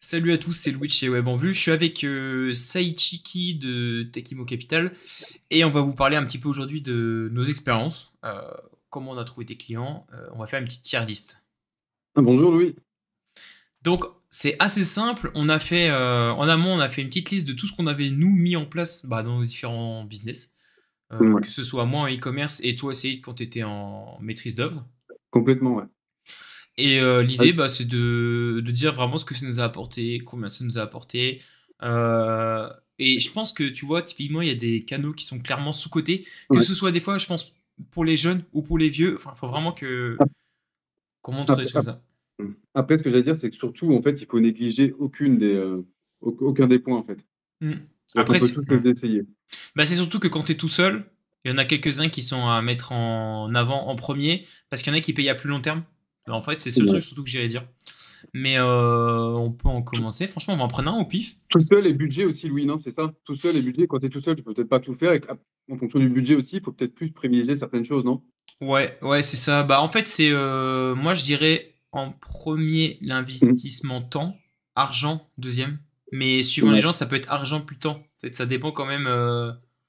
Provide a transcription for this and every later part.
Salut à tous, c'est Louis de chez Web en Vue. Je suis avec Saichiki de Tekimo Capital et on va vous parler un petit peu aujourd'hui de nos expériences, comment on a trouvé des clients. On va faire une petite tier list. Ah, bonjour Louis. Donc c'est assez simple. On a fait en amont, on a fait une petite liste de tout ce qu'on avait nous mis en place dans nos différents business, Ouais, que ce soit moi en e-commerce et toi Saïd quand tu étais en maîtrise d'œuvre. complètement, ouais. Et Ah, l'idée, c'est de dire vraiment ce que ça nous a apporté, combien ça nous a apporté. Euh, et je pense que, tu vois, typiquement, il y a des canaux qui sont clairement sous-cotés. Que ouais. ce soit des fois, je pense, pour les jeunes ou pour les vieux. Enfin, il faut vraiment qu'on montre des Après, choses comme ça. après, ce que j'allais dire, c'est que surtout, en fait, il faut négliger aucun des points, en fait. Mm. C'est-à-dire qu'on Après, peut tous ouais. les essayer. C'est surtout que quand tu es tout seul, il y en a quelques-uns qui sont à mettre en avant en premier, parce qu'il y en a qui payent à plus long terme. En fait, c'est ce Ouais. truc surtout que j'irais dire. Mais on peut en commencer. Franchement, on va en prendre un au pif. Tout seul et budget aussi, Louis, non, c'est ça? Tout seul et budget, quand tu es tout seul, tu peux peut-être pas tout faire. En fonction du budget aussi, il faut peut-être plus privilégier certaines choses, non? Ouais, ouais, c'est ça. En fait, c'est moi je dirais en premier Mhm. l'investissement temps, argent deuxième. Mais suivant les Ouais. gens, ça peut être argent plus temps. En fait, ça dépend quand même.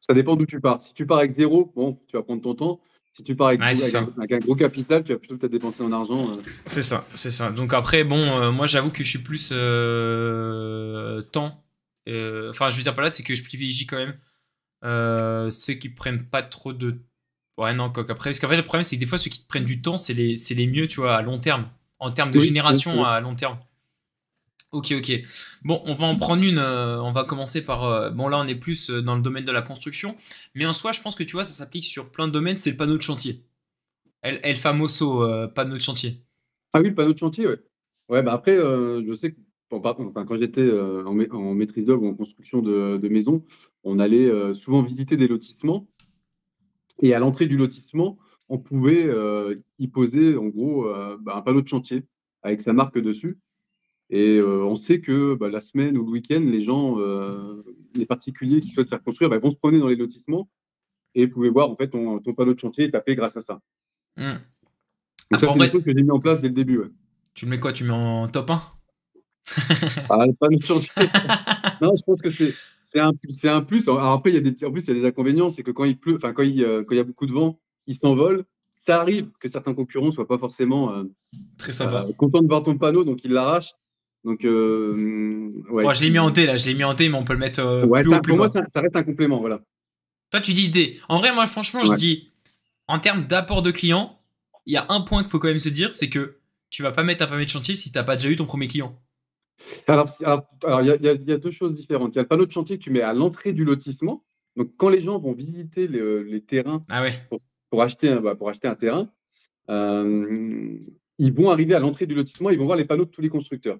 Ça dépend d'où tu pars. Si tu pars avec zéro, bon, tu vas prendre ton temps. Si tu pars Ouais, c'est ça. avec un gros capital, tu vas plutôt peut-être dépenser en argent. C'est ça, c'est ça. Donc après, bon, moi j'avoue que je suis plus temps. Enfin, je veux dire par là, c'est que je privilégie quand même ceux qui prennent pas trop de. Ouais, non, quoi qu'après. Parce qu'en fait, le problème, c'est que des fois, ceux qui te prennent du temps, c'est les mieux, tu vois, à long terme. En termes de Oui, oui, génération oui. à long terme. Ok, ok. Bon, on va en prendre une. On va commencer par. Bon, là, on est plus dans le domaine de la construction. Mais en soi, je pense que tu vois, ça s'applique sur plein de domaines. C'est le panneau de chantier. El famoso panneau de chantier. Ah oui, le panneau de chantier, ouais. Ouais, bah après, je sais que enfin, quand j'étais en maîtrise d'œuvre ou en construction de maison, on allait souvent visiter des lotissements. Et à l'entrée du lotissement, on pouvait y poser en gros un panneau de chantier avec sa marque dessus. Et on sait que la semaine ou le week-end, les particuliers qui souhaitent faire construire, vont se promener dans les lotissements et pouvaient voir en fait ton panneau de chantier et taper grâce à ça. Hmm. Donc ça, Après, en c'est des vrai, choses que j'ai mis en place dès le début. Ouais. tu le mets quoi? Tu mets en top 1? Ah, le panneau de chantier. Non, je pense que c'est un plus. Alors après, en plus, il y a des inconvénients, c'est que quand il pleut, enfin quand il y a beaucoup de vent, il s'envole. Ça arrive que certains concurrents soient pas forcément Très sympa. contents de voir ton panneau, donc ils l'arrachent. Donc ouais, Bon, je l'ai mis en D là. Je l'ai mis en D, mais on peut le mettre ouais, plus haut, ça, plus pour moi, bas. ça reste un complément, voilà. Toi, tu dis D. En vrai, moi, franchement, je Ouais. dis en termes d'apport de clients, il y a un point qu'il faut quand même se dire, c'est que tu vas pas mettre un permis de chantier si t'as pas déjà eu ton premier client. Alors, il y a deux choses différentes. Il y a le panneau de chantier que tu mets à l'entrée du lotissement. Donc quand les gens vont visiter les terrains Ah ouais. pour, pour acheter un terrain, Euh, ils vont arriver à l'entrée du lotissement, ils vont voir les panneaux de tous les constructeurs.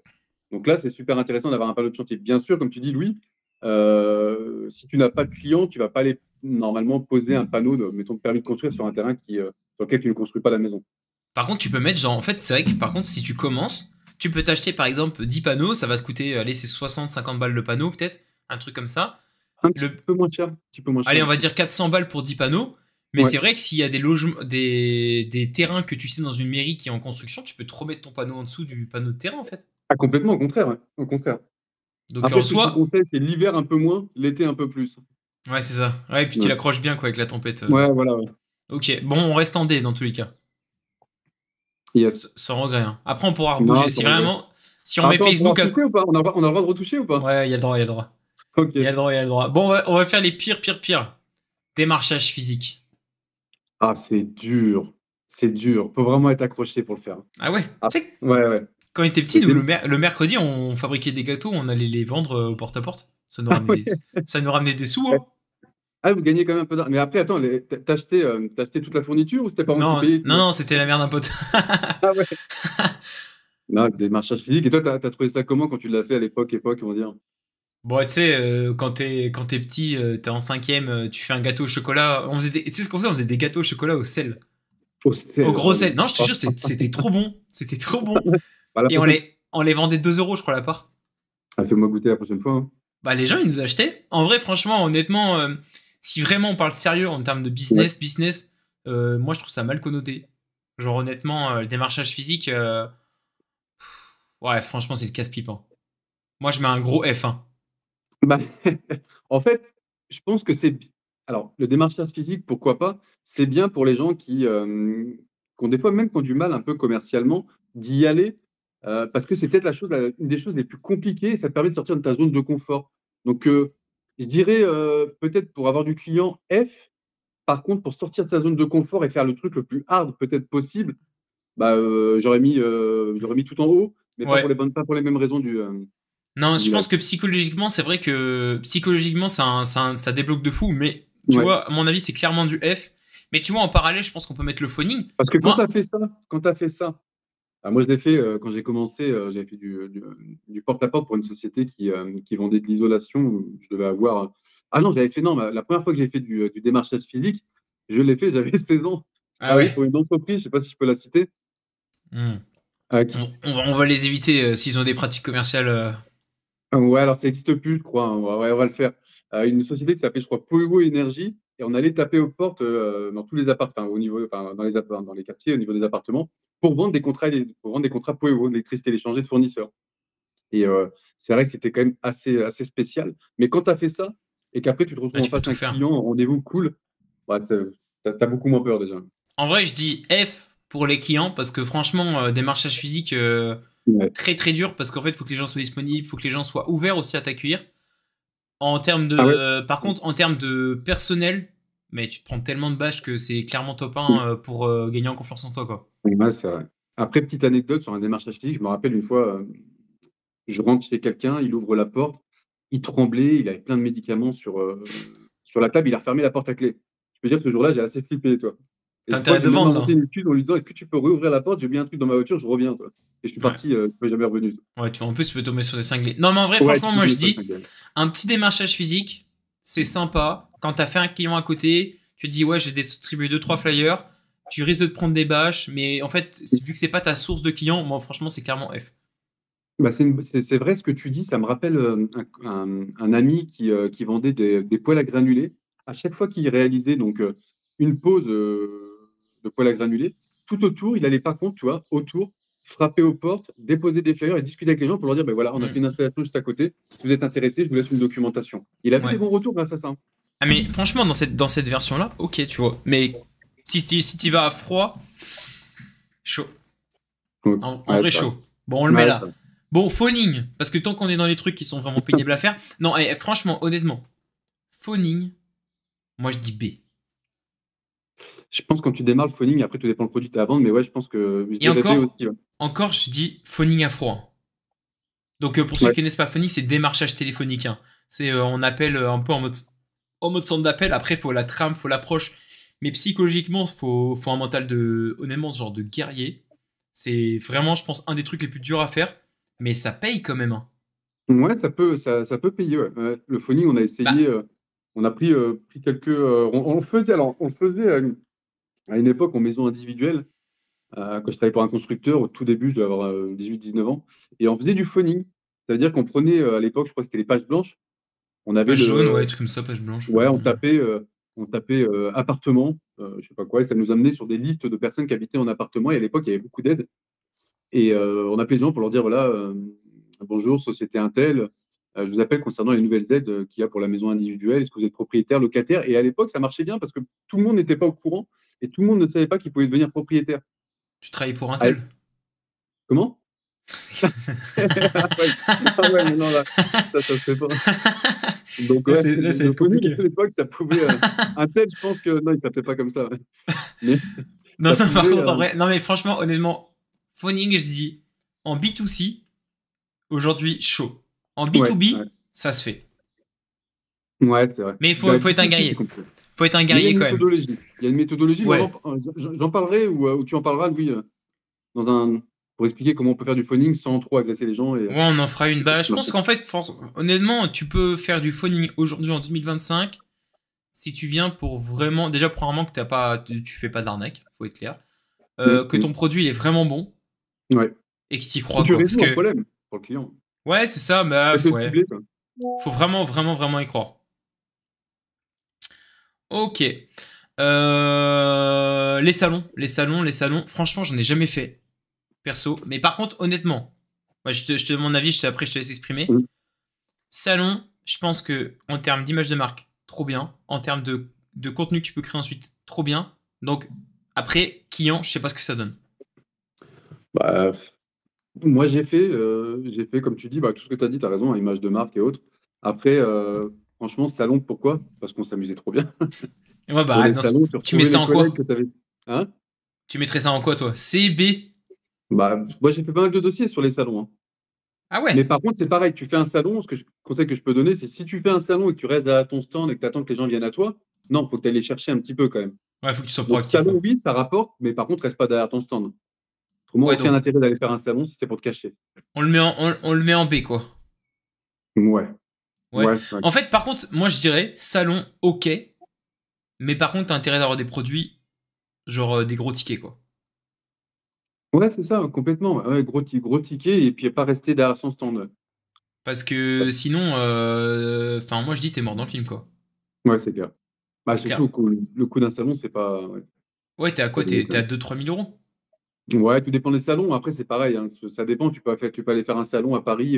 Donc là, c'est super intéressant d'avoir un panneau de chantier. Bien sûr, comme tu dis, Louis, si tu n'as pas de client, tu ne vas pas aller normalement poser un panneau de, mettons, de permis de construire sur un terrain sur lequel tu ne construis pas la maison. Par contre, tu peux mettre, genre, en fait, c'est vrai que par contre, si tu commences, tu peux t'acheter par exemple 10 panneaux, ça va te coûter, allez, c'est 60, 50 balles le panneau, peut-être, un truc comme ça. Un petit Le, peu moins cher, un petit peu moins allez, cher. on va dire 400 balles pour 10 panneaux. Mais Ouais. c'est vrai que s'il y a des logements, des terrains que tu sais dans une mairie qui est en construction, tu peux te remettre ton panneau en dessous du panneau de terrain, en fait. Ah, complètement, au contraire. Ouais. Au contraire. Donc Après, en ce que je te soi, conseille, c'est l'hiver un peu moins, l'été un peu plus. ouais, c'est ça. Ouais, et puis tu Ouais, l'accroches bien, quoi, avec la tempête. ouais, voilà. Ouais. Ok, bon, on reste en D dans tous les cas. Yes. Sans regret, hein. Après, on pourra rebouger. Non, Si sans regret. vraiment, si on Ah, met attends, on pourra Facebook à. retoucher ou pas? On a le droit de retoucher ou pas? Ouais, il y a le droit, il y a le droit. Ok. Il y a le droit, il y a le droit. Bon, on va faire les pires, pires, pires. Démarchage physique. Ah, c'est dur. C'est dur. Faut vraiment être accroché pour le faire. Ah ouais. Ah, Tu sais, ouais, ouais. quand on était petit, Le nous, dé- le mercredi, on fabriquait des gâteaux, on allait les vendre au porte-à-porte. Ah, ouais. Ça nous ramenait des sous, hein. Ah, vous gagnez quand même un peu d'argent. Mais après, attends, t'as acheté toute la fourniture ou c'était pas moi qui Non, payais non, tout? non, c'était la merde d'un pote. Ah ouais. Non, des marchages physiques. Et toi, t'as trouvé ça comment quand tu l'as fait à l'époque, on va dire? Bon, tu sais, quand t'es petit, t'es en cinquième, tu fais un gâteau au chocolat. Tu sais ce qu'on faisait? On faisait des gâteaux au chocolat au sel. Au Au sel. gros Oh, sel. oui. Non, je te Oh, jure, c'était trop bon. C'était trop bon. bah, la Et on prochaine... les, on les vendait 2 euros, je crois, la part. ah, fais-moi goûter la prochaine fois. Hein. Les gens, ils nous achetaient. En vrai, franchement, honnêtement, si vraiment on parle sérieux en termes de Ouais. business, moi, je trouve ça mal connoté. Genre, honnêtement, le démarchage physique, ouais, franchement, c'est le casse-pipe, hein. Moi, je mets un gros F, hein. Bah, en fait, je pense que alors, le démarchage physique, pourquoi pas? C'est bien pour les gens qui ont des fois même qui ont du mal un peu commercialement d'y aller, parce que c'est peut-être une des choses les plus compliquées et ça te permet de sortir de ta zone de confort. Donc, je dirais, peut-être pour avoir du client F. Par contre, pour sortir de sa zone de confort et faire le truc le plus hard peut-être possible, bah, j'aurais mis tout en haut, mais Ouais. pas pour les mêmes raisons Non, du je pense like. que psychologiquement, c'est vrai que psychologiquement, ça débloque de fou. Mais tu Ouais. vois, à mon avis, c'est clairement du F. Mais tu vois, en parallèle, je pense qu'on peut mettre le phoning. Parce que Moi, quand tu as fait ça, moi je l'ai fait quand j'ai commencé, j'avais fait du porte-à-porte pour une société qui vendait de l'isolation. Où je devais avoir. Ah non, j'avais fait, non, la première fois que j'ai fait du démarchage physique, je l'ai fait, j'avais 16 ans. Je ah ouais. travaillais pour une entreprise, je ne sais pas si je peux la citer, Hmm. qui, On va les éviter s'ils ont des pratiques commerciales. Ouais, alors ça n'existe plus, je crois, hein. Ouais, on va le faire. Une société qui s'appelait, je crois, Poewo Énergie, et on allait taper aux portes dans tous les appartements, au niveau, enfin, dans les quartiers, au niveau des appartements, pour vendre des contrats Poewo, d'électricité, l'échanger de fournisseurs. Et c'est vrai que c'était quand même assez spécial. Mais quand tu as fait ça, et qu'après tu te Bah, retrouves en tu peux face tout un faire. client en rendez-vous cool, bah, tu as beaucoup moins peur déjà. En vrai, je dis F pour les clients parce que franchement, démarchage physique Ouais. très très dur parce qu'en fait, il faut que les gens soient disponibles, il faut que les gens soient ouverts aussi à t'accueillir. En termes Ah ouais? par contre, en termes de personnel, mais tu te prends tellement de bâches que c'est clairement top 1 pour gagner en confiance en toi, quoi. Ouais, c'est vrai. Après, petite anecdote sur un démarchage physique, je me rappelle une fois, je rentre chez quelqu'un, il ouvre la porte, il tremblait, il avait plein de médicaments sur la table, il a refermé la porte à clé. Je peux dire que ce jour-là, j'ai assez flippé, toi. Et T'as je crois intérêt que de j'ai même vendre, inventé là. une excuse en lui disant: «Est-ce que tu peux rouvrir la porte? J'ai oublié un truc dans ma voiture, je reviens, toi». Et je suis Ouais. parti, je suis jamais revenu. Ouais, en plus, tu peux tomber sur des cinglés. Non, mais en vrai, Ouais, tu franchement, peux moi, tomber je sur les dis, cinglés. un petit démarchage physique, c'est sympa. Quand t'as fait un client à côté, tu te dis, ouais, j'ai distribué deux trois flyers, tu risques de te prendre des bâches, mais en fait, vu que c'est pas ta source de clients, moi, franchement, c'est clairement F. Bah, c'est vrai ce que tu dis, ça me rappelle un ami qui vendait des poêles à granulés. À chaque fois qu'il réalisait donc une pose de poêle à granulés, tout autour, il allait par contre, tu vois, autour, frapper aux portes, déposer des flyers et discuter avec les gens pour leur dire: ben voilà, on a fait une Mm. installation juste à côté. Si vous êtes intéressés, je vous laisse une documentation. Il avait Ouais. des bons retours grâce à ça, hein. Ah, mais franchement, dans cette version-là, ok, tu vois. Mais si t'y vas à froid, chaud. Donc, En ouais, vrai, c'est vrai. chaud. Bon, on le met Ouais, c'est là. vrai. Bon, phoning, parce que tant qu'on est dans les trucs qui sont vraiment pénibles à faire. Non, franchement, honnêtement, phoning, moi je dis B. Je pense que quand tu démarres le phoning, après tout dépend le produit que tu as à vendre, mais ouais, je pense que je Et dirais B aussi. Ouais. encore, je dis phoning à froid. Donc pour ceux Ouais. qui connaissent pas phoning, c'est démarchage téléphonique, hein. C'est on appelle un peu en mode centre d'appel. Après, faut la trame, faut l'approche. Mais psychologiquement, faut un mental de honnêtement ce genre de guerrier. C'est vraiment, je pense, un des trucs les plus durs à faire. Mais ça paye quand même, hein. Ouais, ça peut payer, ouais. Ouais. Le phoning, on a Bah, essayé, on a pris quelques. On le faisait, alors, on le faisait à une époque en maison individuelle, quand je travaillais pour un constructeur. Au tout début, je devais avoir 18-19 ans. Et on faisait du phoning. Ça veut dire qu'on prenait, à l'époque, je crois que c'était les pages blanches. On avait page jaune, le. ouais, tout comme ça, page blanche. Ouais, on tapait appartement, je sais pas quoi, et ça nous amenait sur des listes de personnes qui habitaient en appartement. Et à l'époque, il y avait beaucoup d'aides. Et on appelait les gens pour leur dire, voilà, bonjour, société Intel, je vous appelle concernant les nouvelles aides qu'il y a pour la maison individuelle. Est-ce que vous êtes propriétaire, locataire? Et à l'époque, ça marchait bien parce que tout le monde n'était pas au courant et tout le monde ne savait pas qu'il pouvait devenir propriétaire. Tu travailles pour un Ah, tel. comment? Ouais. Ah ouais, mais non, là, ça se fait pas. Donc, ouais, Là, ça va le être phoning, compliqué. à l'époque, ça pouvait. Intel, je pense que. Non, il s'appelait pas comme ça, ouais. Mais Non, ça non, par pouvait. contre, en vrai, non, mais franchement, honnêtement, phoning, je dis, en B2C, aujourd'hui, chaud. En Ouais, ouais. B2B, ça se fait. Ouais, c'est vrai. Mais Bah, faut être un B2C, c'est guerrier. compliqué. Faut être un Mais il y a guerrier une quand même. méthodologie. Il y a une méthodologie, mais Ouais. j'en parlerai ou tu en parleras, Louis, dans un, pour expliquer comment on peut faire du phoning sans trop agresser les gens Ouais, on en fera une. et faire Bah, tout je pense marcher. qu'en fait, honnêtement, tu peux faire du phoning aujourd'hui en 2025 si tu viens pour vraiment. Déjà, premièrement, que tu fais pas d'arnaque, faut être clair. Que ton Mm. produit il est vraiment bon Ouais. et que tu y Et crois, tu quoi. Parce résous un que, problème pour le client. ouais, c'est ça, mais Peut-être le ouais. cibler, quoi. Faut vraiment, vraiment, vraiment y croire. Ok. Les salons. Franchement, j'en ai jamais fait, perso. Mais par contre, honnêtement, Ouais, je te donne mon avis, après je te laisse exprimer. Mm. Salon, je pense que en termes d'image de marque, trop bien. En termes de contenu que tu peux créer ensuite, trop bien. Donc, après, client, je sais pas ce que ça donne. Bah, moi, j'ai fait, comme tu dis, bah, tout ce que tu as dit, tu as raison, hein, image de marque et autres. Après, franchement, salon, pourquoi? Parce qu'on s'amusait trop bien. Ouais, Sur bah, les salons, tu tu mets retrouvais ça les en collègues quoi? que tu avais. Hein? Tu mettrais ça en quoi, toi? C, B? Bah, moi, j'ai fait pas mal de dossiers sur les salons, hein. Ah Mais ouais. par contre, c'est pareil, tu fais un salon, conseil que je peux donner, c'est si tu fais un salon et que tu restes à ton stand et que tu attends que les gens viennent à toi, non, il faut que tu ailles les chercher un petit peu quand même. Ouais, faut que tu sois Donc, proactif, salon, quoi. oui, ça rapporte, mais par contre, reste pas derrière ton stand. Autrement, Ouais, aucun donc, intérêt d'aller faire un salon si c'est pour te cacher. on le met en B, quoi. Ouais, Ouais. ouais, ouais. En fait, par contre, moi, je dirais salon, ok. Mais par contre, t'as intérêt d'avoir des produits, genre des gros tickets, quoi. Ouais, c'est ça, complètement. Ouais, gros ticket et puis pas rester derrière son stand. Parce que sinon, enfin, moi, je dis, t'es mort dans le film, quoi. Ouais, c'est clair. Bah, C'est surtout clair. le coût d'un salon, c'est pas, ouais, Ouais, t'es à pas quoi? donné T'es quand à même. 2 3 000 euros? Ouais, tout dépend des salons. Après, c'est pareil, hein. Ça dépend. Tu peux aller faire un salon à Paris,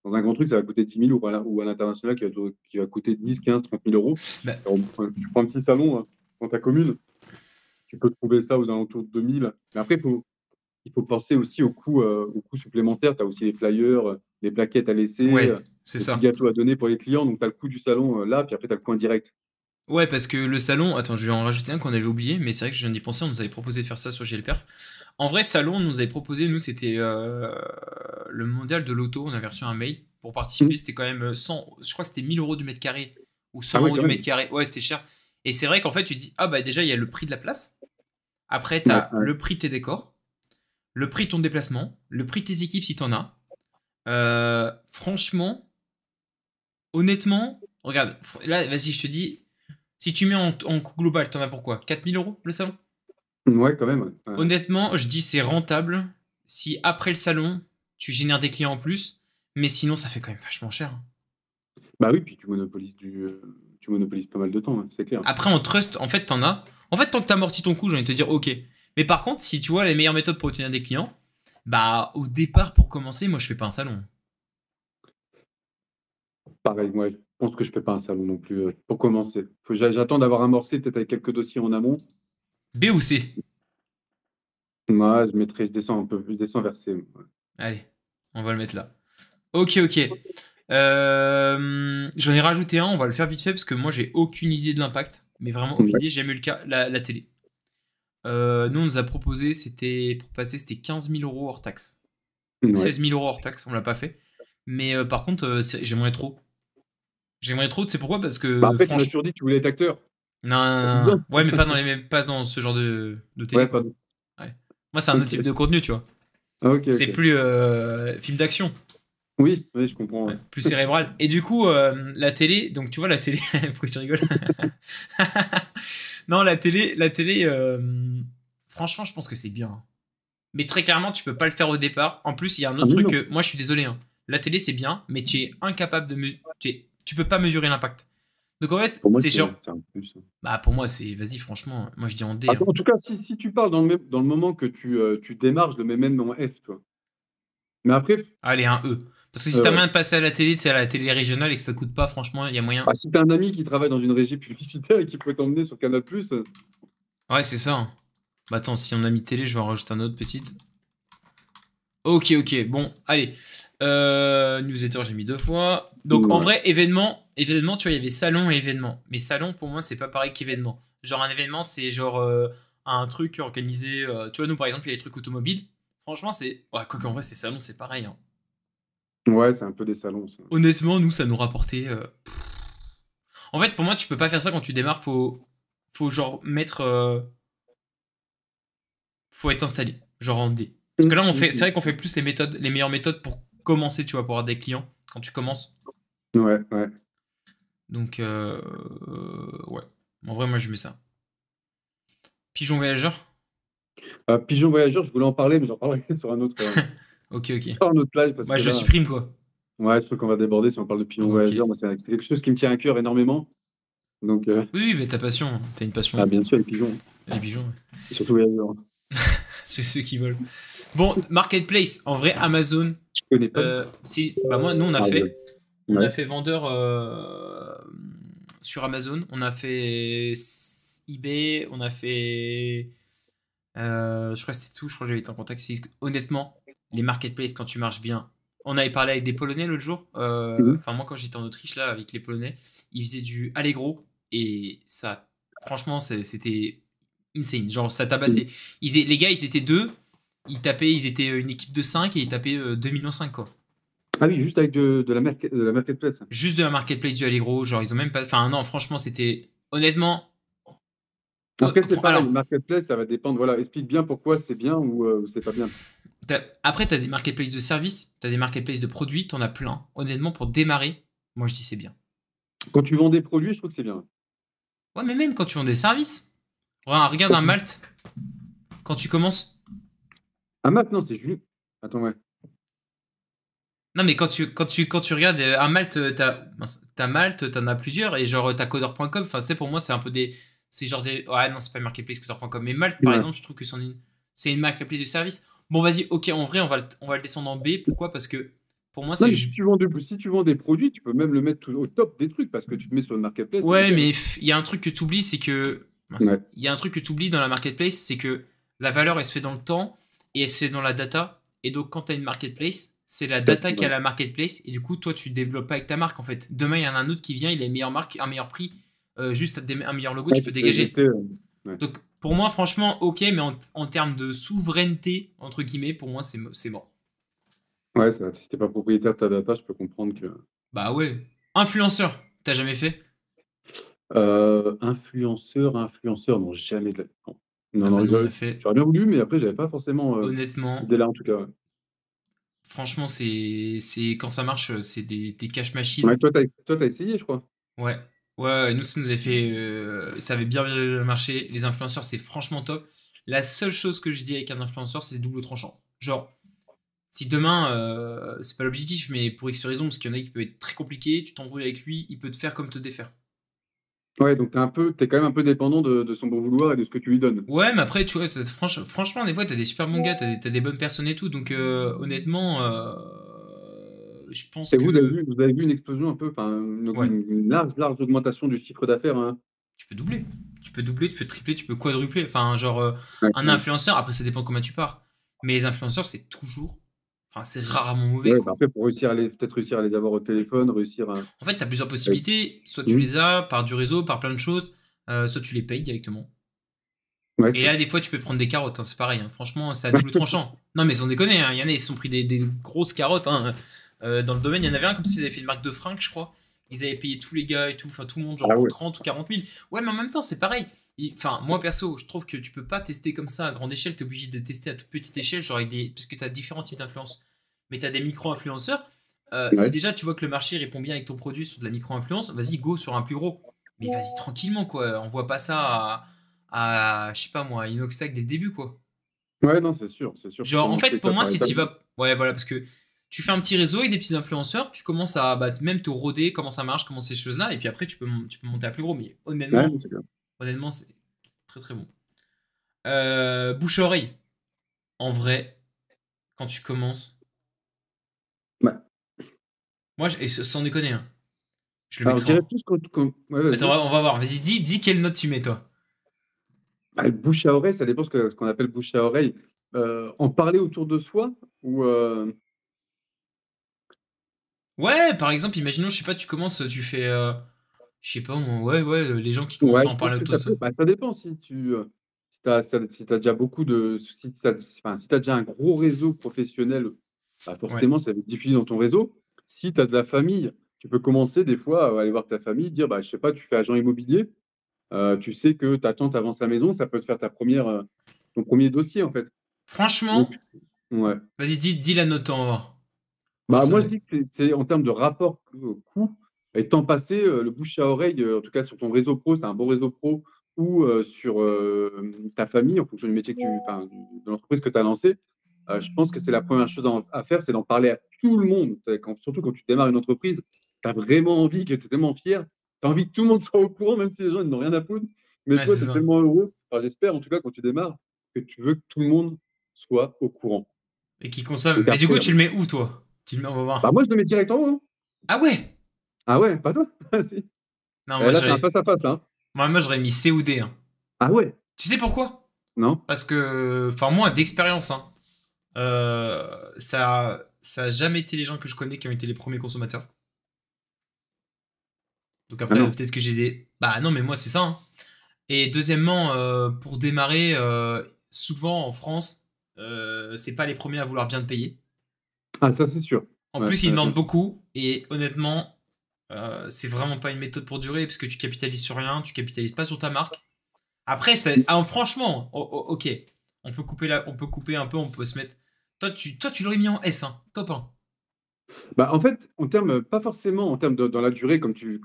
dans un grand truc, ça va coûter 10 000 ou à l'international qui va coûter 10, 15, 30 000 euros. Bah, Alors, enfin, tu prends un petit salon dans ta commune, tu peux trouver ça aux alentours de 2 000. Mais après, il faut penser aussi aux coûts supplémentaires. Tu as aussi les flyers, les plaquettes à laisser, ouais, c'est les petits ça. gâteaux à donner pour les clients. Donc, tu as le coût du salon là, puis après, tu as le coût indirect. Ouais, parce que le salon, attends, je vais en rajouter un qu'on avait oublié, mais c'est vrai que je viens d'y penser, on nous avait proposé de faire ça sur GLPR. En vrai, salon, on nous avait proposé, nous, c'était le mondial de l'auto, on avait reçu un mail pour participer, Mmh. c'était quand même 100, je crois que c'était 1000 € du mètre carré, ou Ah 100 ouais, euros quand du mètre même. carré, ouais, c'était cher. Et c'est vrai qu'en fait, tu te dis, ah bah déjà, il y a le prix de la place, après, Ouais, t'as ouais. le prix de tes décors, le prix de ton déplacement, le prix de tes équipes si t'en as. Franchement, honnêtement, regarde, là, vas-y, je te dis, si tu mets en coût global, t'en as pour quoi? 4 000 € le salon? Ouais, quand même. Ouais. Ouais. Honnêtement, je dis c'est rentable si après le salon, tu génères des clients en plus, mais sinon, ça fait quand même vachement cher. Bah oui, puis tu monopolises pas mal de temps, hein, c'est clair. Après, en trust, en fait, t'en as. En fait, tant que t'as amorti ton coût, j'ai envie de te dire ok. Mais par contre, si tu vois les meilleures méthodes pour obtenir des clients, bah, au départ, pour commencer, moi, je fais pas un salon. Pareil, moi, je pense que je fais pas un salon non plus, pour commencer. J'attends d'avoir amorcé peut-être avec quelques dossiers en amont. B ou C? Moi, je descends un peu, je descends vers C. Ouais. Allez, on va le mettre là. Ok, ok. J'en ai rajouté un, on va le faire vite fait parce que moi j'ai aucune idée de l'impact, mais vraiment aucune Ouais, idée. J'ai aimé le cas, la télé. Nous on nous a proposé, c'était pour passer, c'était 15 000 € hors taxe ou ouais. 16 000 € hors taxe, on l'a pas fait. Mais par contre, j'aimerais trop. J'aimerais trop, tu sais pourquoi? Parce Bah que après, tu m'as franchement, toujours dit que tu voulais être acteur. non, non, non, Profites-en. non. Ouais, mais pas dans les mêmes, pas dans ce genre de télé Ouais, quoi. pardon. Ouais. Moi c'est un autre type Ok. de contenu, tu vois. Ah, ok, C'est ok. plus film d'action. Oui, oui, je comprends. Ouais, Ouais. plus cérébral. Et du coup, la télé, donc tu vois la télé, pourquoi tu rigoles? Non, la télé, franchement, je pense que c'est bien. Mais très clairement, tu peux pas le faire au départ. En plus, il y a un Ah, autre mais truc non. que, moi, je suis désolé, hein. La télé, c'est bien, mais tu es incapable de tu peux pas mesurer l'impact. Donc en fait, Pour moi, c'est genre, c'est un plus, hein. bah pour moi, c'est, vas-y, franchement, moi je dis en D, hein. Attends, en tout cas, si tu parles dans le moment que tu démarres, je le mets même en F, toi. Mais après, Allez, un E. Parce que si t'as ouais. moyen de passer à la télé, tu sais, à la télé régionale et que ça coûte pas, franchement, il y a moyen. Ah, si t'as un ami qui travaille dans une régie publicitaire et qui peut t'emmener sur Canal+, Ouais, c'est ça, hein. Bah attends, si on a mis télé, je vais en rajouter un autre petite. Ok, ok, bon, allez. Newsletter, j'ai mis 2 fois. Donc, en ouais. vrai, événement, tu vois, il y avait salon et événement. Mais salon, pour moi, c'est pas pareil qu'événement. Genre, un événement, c'est genre un truc organisé. Tu vois, nous, par exemple, il y a des trucs automobiles. Franchement, c'est. Ouais, quoi qu'en vrai, c'est salon, c'est pareil, hein. Ouais, c'est un peu des salons, ça. Honnêtement, nous, ça nous rapportait. En fait, pour moi, tu peux pas faire ça quand tu démarres. Faut genre mettre. Faut être installé. Genre en D. Parce que Hum, là, hum, c'est vrai qu'on fait hum. plus les meilleures méthodes pour commencer, tu vois, pour avoir des clients quand tu commences. Ouais, ouais. Donc, ouais. En vrai, moi, je mets ça. Pigeon voyageur. Pigeon voyageur, je voulais en parler, mais j'en parlerai Ok, ok. sur un autre live parce Bah, que je là, supprime, quoi. ouais, je trouve qu'on va déborder si on parle de pigeon Ok. voyageur. Moi, c'est quelque chose qui me tient à cœur énormément. Donc, Oui, oui, mais ta passion. Hein. T'as une passion. bien sûr, les pigeons, Les pigeons, ouais. et surtout voyageurs. C'est ceux qui volent. Bon, marketplace, en vrai, Amazon. Je connais pas du tout. Bah moi, nous, Ah, ouais. on a Ouais. fait vendeur sur Amazon. On a fait eBay. On a fait. Je crois que c'est tout. Je crois que j'avais été en contact. Honnêtement, les marketplaces, quand tu marches bien. On avait parlé avec des Polonais l'autre jour. Mhm. Enfin, moi, quand j'étais en Autriche, là, avec les Polonais, ils faisaient du Allegro. Et ça, franchement, c'était insane. Genre, ça tabassait. Les gars, ils étaient deux. Ils étaient une équipe de 5 et ils tapaient 2,5 millions, quoi. Ah oui, juste avec de la marketplace. Juste de la marketplace du Allegro. Genre, ils ont même pas. Enfin, non, franchement, c'était. Honnêtement. Après, c'est pareil, Alors, marketplace, ça va dépendre. Voilà, explique bien pourquoi c'est bien ou c'est pas bien. après, tu as des marketplaces de services, tu as des marketplaces de produits, tu en as plein. Honnêtement, pour démarrer, moi, je dis c'est bien. Quand tu vends des produits, je trouve que c'est bien. Ouais, mais même quand tu vends des services. Regarde Quand un tu- Malte. Quand tu commences. Ah, maintenant, c'est juste. Attends, ouais. Non, mais quand tu regardes un Malte, t'as Malte, t'en as plusieurs, et genre, t'as codeur.com. Enfin, tu sais, pour moi, c'est un peu des. C'est genre des. Ouais, non, c'est pas marketplace codeur.com. Mais Malte, par Ouais. exemple, je trouve que c'est une marketplace de service. Bon, vas-y, ok, en vrai, on va le descendre en B. Pourquoi? Parce que pour moi, Non, c'est mais si juste. si tu vends des produits, tu peux même le mettre au top des trucs parce que tu te mets sur le marketplace, t'es Ouais, nickel, hein. mais il y a un truc que tu oublies, c'est que. Ouais. Il y a un truc que tu oublies dans la marketplace, c'est que la valeur, elle se fait dans le temps et elle se fait dans la data. Et donc, quand tu as une marketplace, c'est la data qui a Ouais. la marketplace. Et du coup, toi, tu développes pas avec ta marque, en fait. Demain, il y en a un autre qui vient, il a une meilleure marque, un meilleur prix, juste un meilleur logo, Ouais, tu tu peux peux les dégager. jeter. Ouais. Donc, pour moi, franchement, ok, mais en termes de souveraineté, entre guillemets, pour moi, c'est mort. Ouais, ça, si t'es pas propriétaire de ta data, je peux comprendre que. Bah ouais. Influenceur, t'as jamais fait? Influenceur, non, jamais de la. Non, Ah bah non, nous, on a fait. j'aurais bien voulu, mais après, j'avais pas forcément Honnêtement, l'idée là, en tout cas. Ouais, franchement, c'est quand ça marche, c'est des cash machines. ouais toi, t'as essayé, je crois. Ouais. Ouais, nous, ça nous avait fait. Ça avait bien marché. Les influenceurs, c'est franchement top. La seule chose que je dis avec un influenceur, c'est double tranchant. Genre, si demain, c'est pas l'objectif, mais pour X raison, parce qu'il y en a qui peut être très compliqué, tu t'embrouilles avec lui, il peut te faire comme te défaire. Ouais, donc t'es quand même un peu dépendant de son bon vouloir et de ce que tu lui donnes. Ouais, mais après, tu vois, franchement, des fois, t'as des super bons gars, t'as des bonnes personnes et tout. Donc, honnêtement, je pense Et que. vous avez vu une explosion un peu, enfin, Ouais, une large augmentation du chiffre d'affaires, hein. tu peux doubler. Tu peux doubler, tu peux tripler, tu peux quadrupler. Enfin, genre, Ouais, un ouais. influenceur, après, ça dépend de combien tu pars. Mais les influenceurs, c'est toujours. Enfin, c'est rarement mauvais, Ouais, bah quoi. après, pour peut-être réussir à les avoir au téléphone, réussir à. En fait, t'as plusieurs à- possibilités. Soit tu Hmm. les as par du réseau, par plein de choses, soit tu les payes directement. Ouais, Et c'est là, vrai. des fois, tu peux prendre des carottes, hein, c'est pareil, hein. Franchement, c'est à double tranchant. Non, mais sans déconner, hein. Il y en a, ils se sont pris des grosses carottes, hein. Dans le domaine, il y en avait un comme s'ils avaient fait une marque de fringues, je crois. Ils avaient payé tous les gars et tout, enfin tout le monde, genre Ah pour ouais. 30 ou 40 000. Ouais, mais en même temps, c'est pareil. Enfin, moi perso, je trouve que tu peux pas tester comme ça à grande échelle. T'es obligé de tester à toute petite échelle, genre avec des. Parce que t'as différents types d'influence. Mais t'as des micro-influenceurs. Si Ouais. déjà tu vois que le marché répond bien avec ton produit sur de la micro-influence, vas-y, go sur un plus gros. Mais vas-y tranquillement, quoi. On voit pas ça je sais pas moi, Inoxtag dès le début, quoi. Ouais, non, c'est sûr, c'est sûr. Faut Genre, en commencer fait, pour étape moi, par si étape. tu vas. Ouais, voilà, parce que tu fais un petit réseau avec des petits influenceurs, tu commences à même te roder, comment ça marche, comment ces choses-là, et puis après, tu peux monter à plus gros. Mais Ouais, mais c'est bien. honnêtement, c'est très très bon. Bouche à oreille. En vrai, quand tu commences. Ouais. Moi, et sans déconner, hein, je le Alors, je mettrai dirais en. plus Ouais, Attends, vas-y. on va voir. Vas-y, dis quelle note tu mets, toi. Bah, le bouche à oreille, ça dépend ce qu'on appelle bouche à oreille. En parler autour de soi ou. Ouais, par exemple, imaginons, je sais pas, tu commences, tu fais. Je sais pas, moi, les gens qui commencent Ouais, à en je pense parler que autour ça de toi. peut. Bah, ça dépend si tu. Si t'as déjà beaucoup de. Si t'as déjà un gros réseau professionnel, bah Ouais. forcément, ça va être diffusé dans ton réseau. Si tu as de la famille, tu peux commencer des fois à aller voir ta famille, dire, bah, je sais pas, tu fais agent immobilier, tu sais que ta tante avance sa maison, ça peut te faire ton premier dossier, en fait. Donc, Franchement, ouais. vas-y, dis la note, on va voir. On va voir Bah, ça. moi, je dis que c'est en termes de rapport coût et temps passé, le bouche à oreille, en tout cas sur ton réseau pro, c'est un bon réseau pro ou sur ta famille, en fonction du métier enfin, de l'entreprise que tu as lancé. Je pense que c'est la première chose à faire, c'est d'en parler à tout le monde. Surtout quand tu démarres une entreprise, tu as vraiment envie, que tu es tellement fier, tu as envie que tout le monde soit au courant, même si les gens ils n'ont rien à foutre. Mais Ouais, toi, c'est tu es ça. tellement heureux, enfin, j'espère en tout cas quand tu démarres, que tu veux que tout le monde soit au courant. Et qui consomme. Donc Mais du coup, après, tu le mets où, toi? Tu le mets, on va bah voir. moi, je le mets direct en haut, hein. Ah ouais? Ah ouais, pas toi? Si. Non, moi, Là, c'est un face-à-face, là, hein. moi, j'aurais mis C ou D, hein. Ah ouais? Tu sais pourquoi? Non? Parce que, enfin, moi, d'expérience, hein, ça a jamais été les gens que je connais qui ont été les premiers consommateurs. Donc Ah après, non. peut-être que j'ai des. Bah non, mais moi, c'est ça, hein. Et deuxièmement, pour démarrer, souvent en France, c'est pas les premiers à vouloir bien te payer. Ah, ça, c'est sûr. En Ouais, plus, ils ouais, demandent ouais. beaucoup. Et honnêtement, c'est vraiment pas une méthode pour durer parce que tu capitalises sur rien, tu capitalises pas sur ta marque. Après, franchement, ok, on peut couper un peu, on peut se mettre. Toi, tu l'aurais mis en S, hein, top 1. Bah, en fait, en termes, pas forcément en termes dans la durée, comme tu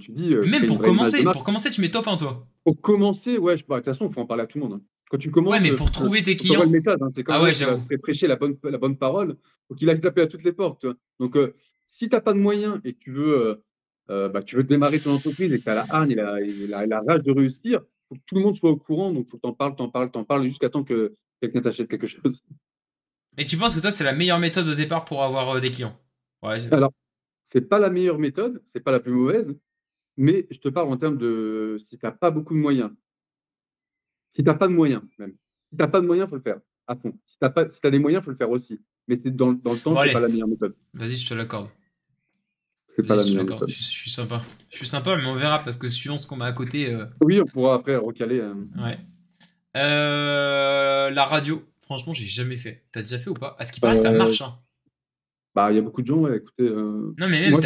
dis, Mais même créer une vraie image de marque. pour commencer, tu mets top 1, toi. Pour commencer, ouais, bah, de toute façon, il faut en parler à tout le monde, hein. Quand tu Ouais, commences, mais pour trouver tes on t'envoie le clients. message, hein. C'est comme Ah un ouais, mec qui va j'avoue. te prêcher la bonne parole. Faut qu'il aille taper à toutes les portes, tu vois. Donc, si tu n'as pas de moyens et que tu veux démarrer ton entreprise et que tu as la hargne et la rage de réussir, faut que tout le monde soit au courant. Donc, faut que t'en parles jusqu'à temps que quelqu'un t'achète quelque chose. Et tu penses que toi, c'est la meilleure méthode au départ pour avoir des clients? Ouais. Alors, c'est pas la meilleure méthode, c'est pas la plus mauvaise, mais je te parle en termes de si tu n'as pas beaucoup de moyens. Si tu as pas de moyens, même. Si tu as pas de moyens, il faut le faire à fond. Si tu as des moyens, il faut le faire aussi. Mais c'est dans le temps, Bon, c'est pas allez, la meilleure méthode. vas-y, je te l'accorde. C'est pas Vas-y, la je te meilleure l'accorde. méthode. Je suis sympa. Je suis sympa, mais on verra parce que suivant ce qu'on met à côté. Oui, on pourra après recaler. Ouais. La radio, franchement, j'ai jamais fait. T'as déjà fait ou pas? À ce qui paraît, ça Euh, marche, hein. bah, il y a beaucoup de gens, ouais, écoutez, Non, mais même, moi,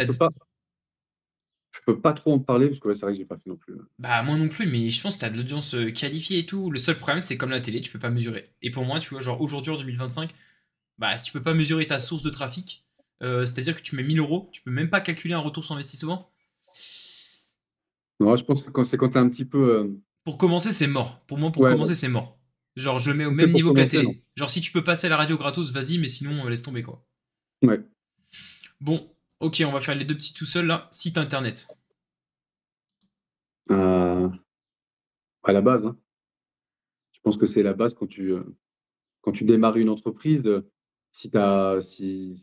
je peux pas trop en parler parce que ouais, c'est vrai que j'ai pas fait non plus. bah, moi non plus, mais je pense que t'as de l'audience qualifiée et tout. Le seul problème, c'est comme la télé, tu peux pas mesurer. Et pour moi, tu vois, genre aujourd'hui en 2025, bah, si tu peux pas mesurer ta source de trafic, c'est-à-dire que tu mets 1000 euros, tu peux même pas calculer un retour sur investissement. Non, je pense que quand t'es un petit peu. Pour commencer, c'est mort. Pour moi, pour Ouais, commencer, c'est mort. Genre, je le mets au écoutez, même pour niveau que la commencer, non. télé. Genre, si tu peux passer à la radio gratos, vas-y, mais sinon, laisse tomber, quoi. Ouais. Bon, ok, on va faire les deux petits tout seuls, là. Site internet. Euh, à la base, hein. Je pense que c'est la base quand tu démarres une entreprise. Si t'as, si,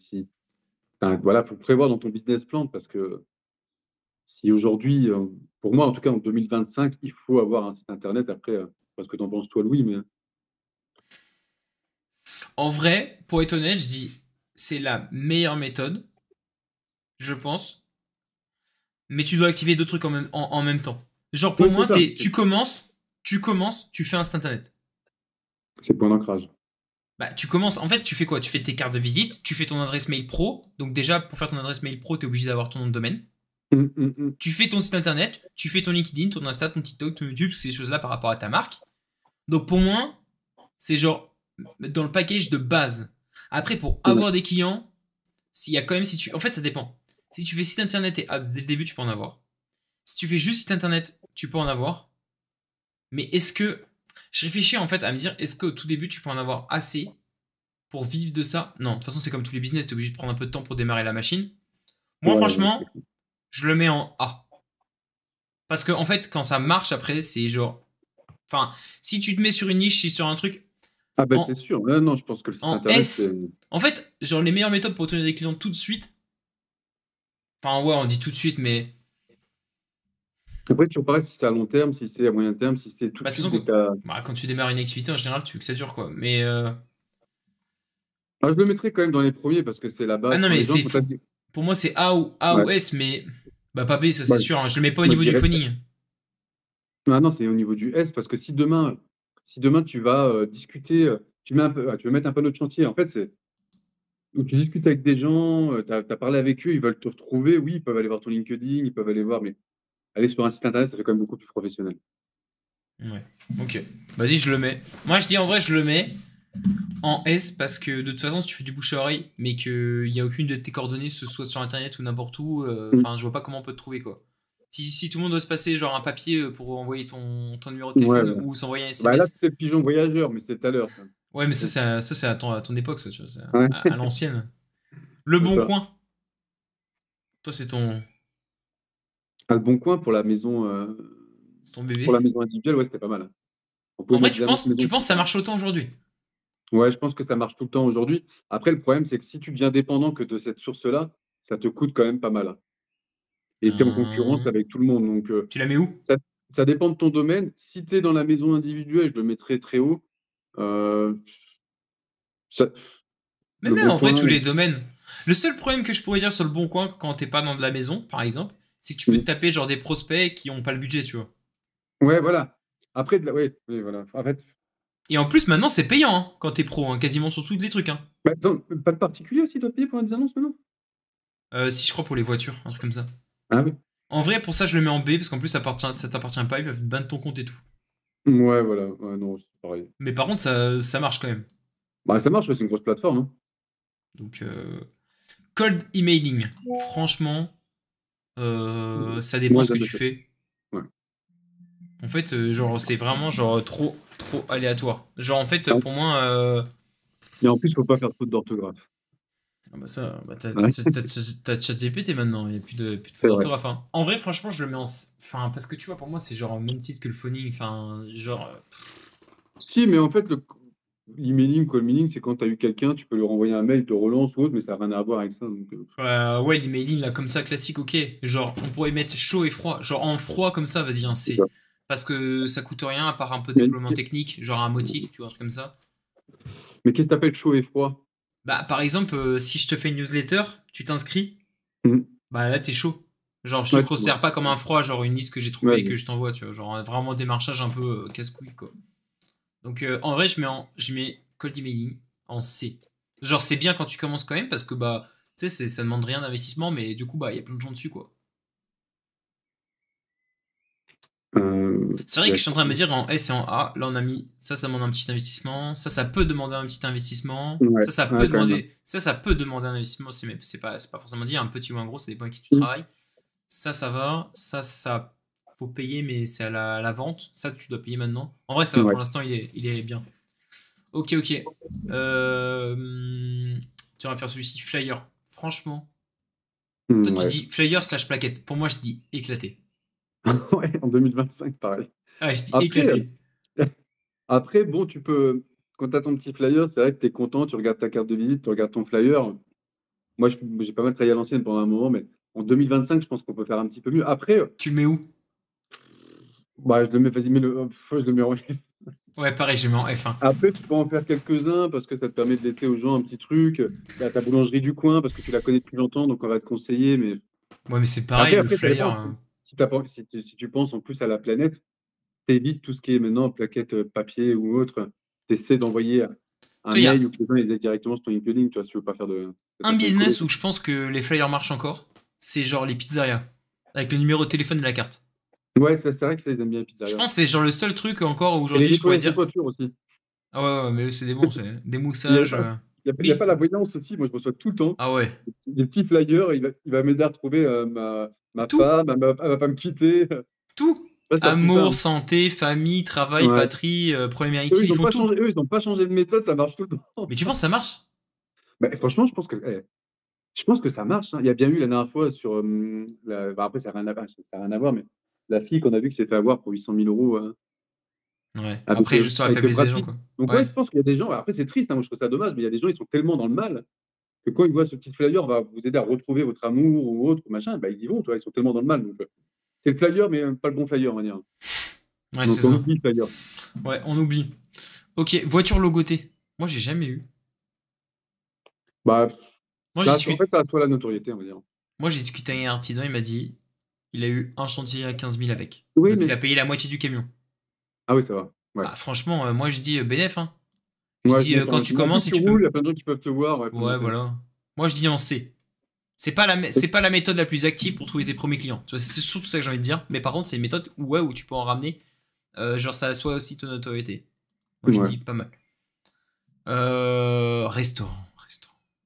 voilà, faut prévoir dans ton business plan parce que si aujourd'hui, pour moi en tout cas en 2025, il faut avoir un site internet. Après, parce que t'en penses toi, Louis, mais En vrai, pour être honnête, je dis, c'est la meilleure méthode, je pense. Mais tu dois activer deux trucs en même temps. Genre, pour oui, c'est moi, ça. c'est tu fais un site internet. C'est le point d'ancrage. Bah, tu commences, en fait, tu fais quoi? Tu fais tes cartes de visite, tu fais ton adresse mail pro. Donc, déjà, pour faire ton adresse mail pro, t'es obligé d'avoir ton nom de domaine. Hum, hum, hum. Tu fais ton site internet, tu fais ton LinkedIn, ton Insta, ton TikTok, ton YouTube, toutes ces choses-là par rapport à ta marque. Donc, pour moi, c'est genre dans le package de base. Après, pour Ouais. avoir des clients, s'il y a quand même, si tu, en fait, ça dépend. Si tu fais site internet et ads dès le début, tu peux en avoir. Si tu fais juste site internet, tu peux en avoir. Mais est-ce que, je réfléchis en fait à me dire, est-ce qu'au tout début, tu peux en avoir assez pour vivre de ça? Non, de toute façon, c'est comme tous les business, t'es obligé de prendre un peu de temps pour démarrer la machine. Moi, Ouais, ouais. franchement, je le mets en A. Parce que, en fait, quand ça marche après, c'est genre. Enfin, si tu te mets sur une niche, si sur un truc Ah ben c'est en, sûr. Ouais, non, je pense que le site en internet, c'est. S, en fait, genre les meilleures méthodes pour obtenir des clients tout de suite. Enfin, ouais, on dit tout de suite, mais. Après, toujours pareil, si c'est à long terme, si c'est à moyen terme, si c'est tout de Bah, de toute suite façon, dès que t'as. bah, quand tu démarres une activité, en général, tu veux que ça dure, quoi. Mais. Ah, je le mettrai quand même dans les premiers parce que c'est la Ah base. non, Quand mais les gens c'est sont à fou. dire. Pour moi, c'est A Ouais. ou S, mais. Bah, pas B, ça c'est Moi, sûr, hein. Je le mets pas au moi, je niveau du dirais. phoning. Ah non, c'est au niveau du S parce que si demain tu vas discuter, tu veux mettre un panneau de chantier. En fait, c'est où tu discutes avec des gens, tu as parlé avec eux, ils veulent te retrouver. Oui, ils peuvent aller voir ton LinkedIn, ils peuvent aller voir, mais aller sur un site internet, ça fait quand même beaucoup plus professionnel. Ouais. Ok. Vas-y, je le mets. Moi, je dis en vrai, je le mets en S parce que de toute façon, si tu fais du bouche à oreille, mais qu'il n'y a aucune de tes coordonnées, ce soit sur internet ou n'importe où, Mm. enfin, je vois pas comment on peut te trouver, quoi. Si tout le monde doit se passer genre un papier pour envoyer ton numéro de Ouais, téléphone ouais. ou s'envoyer un Bah là, SMS. c'était le pigeon voyageur, mais c'était tout à l'heure, ça. Ouais, mais Ouais. ça, c'est à ton époque, ça, tu vois, c'est Ouais, à l'ancienne. Le c'est bon ça. coin. Toi, Ah, le bon coin c'est ton pour la bébé. maison individuelle, ouais, c'était pas mal, hein. On En pouvait vrai, mettre des annonces tu maison. penses que ça marche autant aujourd'hui? Ouais, je pense que ça marche tout le temps aujourd'hui. Après, le problème, c'est que si tu deviens dépendant que de cette source-là, ça te coûte quand même pas mal, hein. Et tu es en concurrence Euh, avec tout le monde. Donc, Tu la mets où? ça, ça dépend de ton domaine. Si tu es dans la maison individuelle, je le mettrais très haut. Euh, ça- Mais le même bon en vrai, tous coin. les domaines. Le seul problème que je pourrais dire sur le bon coin quand t'es pas dans de la maison, par exemple, c'est que tu peux te taper genre des prospects qui ont pas le budget, tu vois. Ouais, voilà. Après, ouais, oui, voilà. En fait, Et en plus, maintenant, c'est payant hein, quand t'es pro, hein, quasiment sur tous les trucs. Hein. bah, attends, pas de particulier aussi, doit payer pour des annonces maintenant? Si je crois pour les voitures, un truc comme ça. Ah oui. En vrai, pour ça, je le mets en B parce qu'en plus, ça t'appartient pas, ils peuvent ban ton compte et tout. Ouais, voilà. Ouais, non, c'est pareil. Mais par contre, ça marche quand même. Bah, ça marche, ouais, c'est une grosse plateforme, hein. Donc, cold emailing. Franchement, ça dépend Moi, ce que jamais tu fait. fais. Ouais. En fait, genre, c'est vraiment genre trop aléatoire. Genre, en fait, Ah, pour moi, et en plus, faut pas faire de faute d'orthographe. ah bah ça, bah Ouais, t'as ChatGPT maintenant, il n'y a plus de c'est faute vrai. d'orthographe. Hein. En vrai, franchement, je le mets en. Enfin, parce que tu vois, pour moi, c'est genre au même titre que le phoning. Enfin, genre. Si, mais en fait, l'emailing, call mailing, c'est quand tu as eu quelqu'un, tu peux lui renvoyer un mail, il te relance ou autre, mais ça n'a rien à voir avec ça. Donc, Ouais, l'emailing, là, comme ça, classique, ok. Genre, on pourrait mettre chaud et froid. Genre, en froid, comme ça, vas-y, un c'est ça. C. Parce que ça coûte rien, à part un peu de Mais, déploiement technique, genre un motique, tu vois, un truc comme ça. mais qu'est-ce que t'appelles chaud et froid? Bah, par exemple, si je te fais une newsletter, tu t'inscris, Mhm. bah là, t'es chaud. Genre, je te Ouais, tu vois. considère pas comme un froid, genre une liste que j'ai Ouais, trouvée et que je t'envoie, tu vois. Genre, vraiment démarchage un peu casse-couille, quoi. Donc, en vrai, je mets cold emailing en C. Genre, c'est bien quand tu commences quand même, parce que, bah, tu sais, ça demande rien d'investissement, mais du coup, bah, il y a plein de gens dessus, quoi. C'est vrai que ouais, je suis en train de me dire en S et en A, là on a mis ça demande un petit investissement, ça peut demander un petit investissement, ouais, ouais, quand même. ça peut demander un investissement aussi, mais c'est pas forcément dit, un petit ou un gros, ça dépend avec qui tu Mhm. travailles. Ça va, ça faut payer, mais c'est à la vente, ça tu dois payer maintenant. En vrai, ça va Ouais. pour l'instant, il est bien. Ok. Tu vas faire celui-ci, flyer. Franchement, toi tu Ouais. dis flyer slash plaquette, pour moi je dis éclaté. Ouais, en 2025, pareil. Ah, je dis Après, éclaté. après, bon, tu peux, quand tu as ton petit flyer, c'est vrai que tu es content, tu regardes ta carte de visite, tu regardes ton flyer. Moi, j'ai pas mal travaillé à l'ancienne pendant un moment, mais en 2025, je pense qu'on peut faire un petit peu mieux. Après, Tu le mets où? bah, je le mets, vas-y, je le mets en F. Ouais, pareil, je le mets en F1. Après, tu peux en faire quelques-uns parce que ça te permet de laisser aux gens un petit truc. Il y a ta boulangerie du coin parce que tu la connais depuis longtemps, donc on va te conseiller. Mais Ouais, mais c'est pareil, après, le après, ça flyer. dépend. Si tu penses en plus à la planète, t'évites tout ce qui est maintenant plaquettes papier ou autre. Tu essaies d'envoyer un Toi, il y a mail ou que les gens ils aient directement sur ton LinkedIn, tu vois, si tu veux pas faire de cet un effet écolo. business où je pense que les flyers marchent encore. C'est genre les pizzerias. Avec le numéro de téléphone et la carte. Ouais, c'est vrai que ça, ils aiment bien les Je pizzerias. pense que c'est genre le seul truc encore où Et les aujourd'hui je pourrais nettoyages de dire. toiture aussi. Ah ouais, mais eux, c'est des bons, c'est des Il n'y a moussages. pas, il y a Oui. pas la voyance aussi. Moi, je reçois tout le temps Ah ouais. des petits flyers. Il va m'aider à retrouver ma Tout. femme. Elle va pas me quitter. Tout. Ouais, t'as reçu ça, Amour, hein. santé, famille, travail, Ouais. patrie, problématique, ils font tout. Eux, ils ont pas changé de méthode, ça marche tout le temps. Mais tu penses que ça marche? Bah, franchement, je pense que ça marche, hein. Il y a bien eu la dernière fois sur. Bah, après, ça a rien à voir, mais la fille qu'on a vu qui s'est fait avoir pour 800 000 euros Ouais. Après, juste sur la avec faiblesse des Brad gens, Pitt. quoi. Donc, ouais, Ouais. je pense qu'il y a des gens. Après, c'est triste, hein, moi, je trouve ça dommage, mais il y a des gens, ils sont tellement dans le mal que quand ils voient ce petit flyer va vous aider à retrouver votre amour ou autre, machin, bah, ils y vont, tu vois, ils sont tellement dans le mal. Donc, c'est le flyer, mais pas le bon flyer, on va dire. Ouais, c'est Donc, on ça. oublie le flyer. Ouais, on oublie. Ok, voiture logotée. Moi, j'ai jamais eu. Bah, Moi, j'ai ça, en discuté. fait, ça assoit la notoriété, on va dire. Moi, j'ai discuté avec un artisan, il m'a dit, il a eu un chantier à 15 000 avec. Oui, Donc, il mais. a payé la moitié du camion. Ah oui, ça va. Ouais. Bah, franchement, moi, je dis bénéf, hein. Je Ouais, je dis, monte quand en. tu En plus, commences, si tu tu peux. roules, il y a plein de gens qui peuvent te voir, ouais, faut Ouais, monter. voilà. Moi, je dis en C. C'est pas la méthode la plus active pour trouver tes premiers clients. Tu vois, c'est surtout ça que j'ai envie de dire. Mais par contre, c'est une méthode où, ouais, où tu peux en ramener. Genre, ça assoit aussi ton notoriété. Moi, je Ouais. dis pas mal. Restaurant.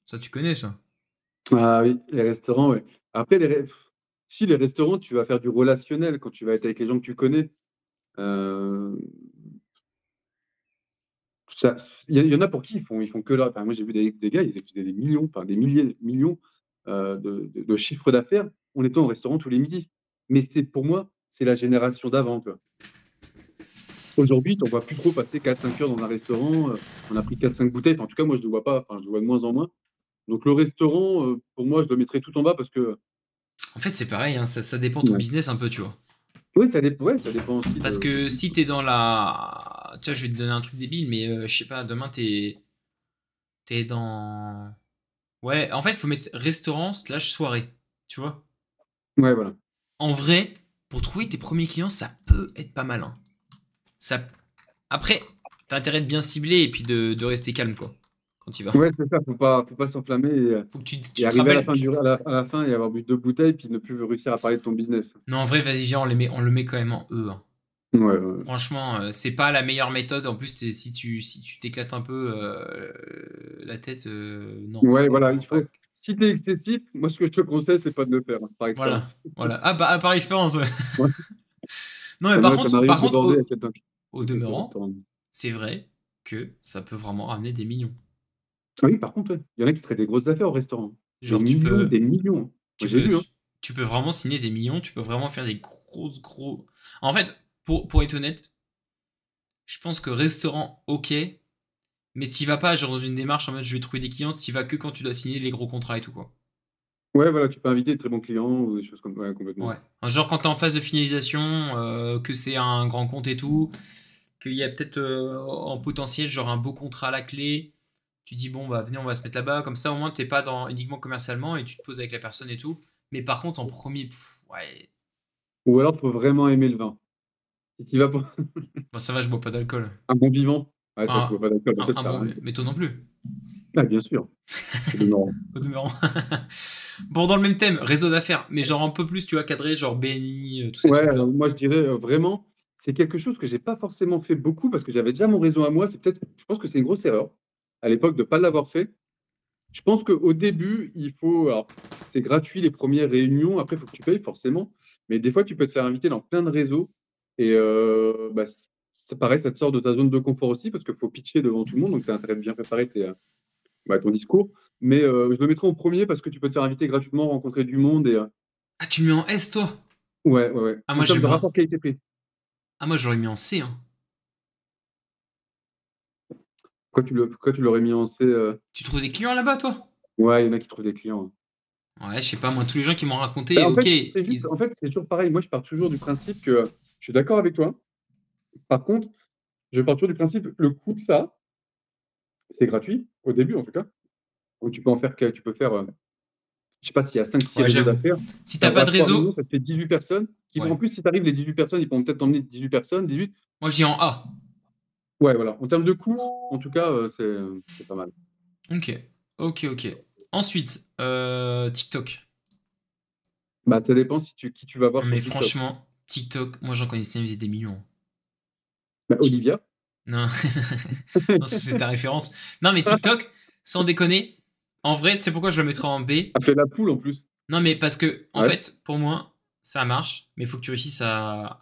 Ça, tu connais, ça. Ah oui, les restaurants, ouais. Après, si les restaurants, tu vas faire du relationnel quand tu vas être avec les gens que tu connais. Euh, il y en a pour qui ils font que là. Enfin, moi, j'ai vu des gars, ils faisaient des millions, enfin des milliers, millions de chiffre d'affaires en étant au restaurant tous les midis. Mais pour moi, c'est la génération d'avant, quoi. Aujourd'hui, tu n'en vois plus trop passer 4-5 heures dans un restaurant. On a pris 4-5 bouteilles. Enfin, en tout cas, moi, je ne le vois pas. Enfin, je le vois de moins en moins. Donc, le restaurant, pour moi, je le mettrais tout en bas parce que. En fait, c'est pareil, hein, ça dépend de ton Ouais. business un peu, tu vois. Oui, ça dépend aussi Parce de que tout. si t'es dans la. Tu vois, je vais te donner un truc débile, mais je sais pas, demain t'es dans. Ouais, en fait, il faut mettre restaurant slash soirée, tu vois. Ouais, voilà. En vrai, pour trouver tes premiers clients, ça peut être pas mal, hein. Ça... Après, t'as intérêt de bien cibler et puis de rester calme, quoi, quand il va. Ouais, c'est ça. Faut pas s'enflammer Faut que et tu te arriver à la rappelles. fin à la fin et avoir bu 2 bouteilles puis ne plus réussir à parler de ton business. Non, en vrai, vas-y, viens, on le met quand même en E, hein. Ouais, ouais. Franchement, c'est pas la meilleure méthode. En plus, si tu t'éclates un peu la tête, non, Ouais, c'est voilà. vraiment pas. Si tu es excessif, moi, ce que je te conseille, c'est pas de le faire, hein, par Voilà, expérience. voilà. Ah, bah, par expérience, ouais. Ouais. Non, mais Moi, ça m'arrive par de contre, bander à quelqu'un au qui fait ce demeurant, restaurant. c'est vrai que ça peut vraiment ramener des millions. Ah oui, par contre, ouais. Il y en a qui traitent des grosses affaires au restaurant. Des Genre, millions, des millions. Moi, tu j'ai peux, vu, hein. tu peux vraiment signer des millions, tu peux vraiment faire des gros. En fait, pour être honnête, je pense que restaurant, ok, mais t'y vas pas genre dans une démarche en mode je vais trouver des clients, t'y vas que quand tu dois signer les gros contrats et tout, quoi. Ouais, voilà, tu peux inviter de très bons clients ou des choses comme ça, ouais, complètement. Ouais. Genre quand t'es en phase de finalisation, que c'est un grand compte et tout, qu'il y a peut-être en potentiel genre un beau contrat à la clé, tu dis bon bah venez on va se mettre là-bas, comme ça au moins t'es pas dans uniquement commercialement et tu te poses avec la personne et tout. Mais par contre en premier, ouais, Ou alors, faut vraiment aimer le vin. Si tu vas pour bon ça va je bois pas d'alcool. un bon vivant, ouais, c'est vrai, tu Enfin bois pas d'alcool, bah, toi, ça un sert à bon, rien. mais toi non plus, Ah, bien sûr, au demeurant. au demeurant. Bon dans le même thème, réseau d'affaires, mais genre un peu plus tu vois cadré, genre BNI, tous ces Ouais, trucs là. moi, je dirais vraiment, c'est quelque chose que j'ai pas forcément fait beaucoup parce que j'avais déjà mon réseau à moi. Je pense que c'est une grosse erreur à l'époque de ne pas l'avoir fait. Je pense qu'au début, alors, c'est gratuit les premières réunions. Après, il faut que tu payes forcément. Mais des fois, tu peux te faire inviter dans plein de réseaux. Et bah, c'est pareil, ça te sort de ta zone de confort aussi parce qu'il faut pitcher devant tout le monde. Donc, tu as intérêt de bien préparer ton discours. Mais je le mettrai en premier parce que tu peux te faire inviter gratuitement, rencontrer du monde. Ah tu mets en S toi? Ouais, ouais, ouais. Ah En moi j'ai termes de mis rapport qualité-prix. ah moi j'aurais mis en C hein. Pourquoi tu l'aurais mis en C Tu trouves des clients là-bas toi? Ouais, il y en a qui trouvent des clients, hein. Ouais, je sais pas, moi, tous les gens qui m'ont Bah, raconté, ok, en fait, c'est toujours pareil. Moi, je pars toujours du principe que je suis d'accord avec toi. Par contre, je pars toujours du principe, le coût de ça, c'est gratuit, au début en tout cas. Donc tu peux faire, je sais pas s'il y a 5-6 ouais, réseaux j'avoue. d'affaires. Si Tu t'as pas as de 3 réunions, réseau, ça te fait 18 personnes. En ouais. plus, si tu arrives les 18 personnes, ils pourront peut-être t'emmener 18 personnes, 18. Moi, j'ai en A. Ouais, voilà. En termes de coût, en tout cas, c'est pas mal. Ok, ok. Ensuite, TikTok. Bah, ça dépend qui tu vas voir Non, sur mais TikTok. franchement, TikTok, moi, j'en connaissais, ils faisaient des millions. Bah, Olivia. Non, non, ça, c'est ta référence. Non, mais TikTok, sans déconner, en vrai, tu sais pourquoi je le mettrais en B? A fait la poule en plus. Non, mais parce que, en Ouais. fait, pour moi, ça marche, mais il faut que tu réussisses à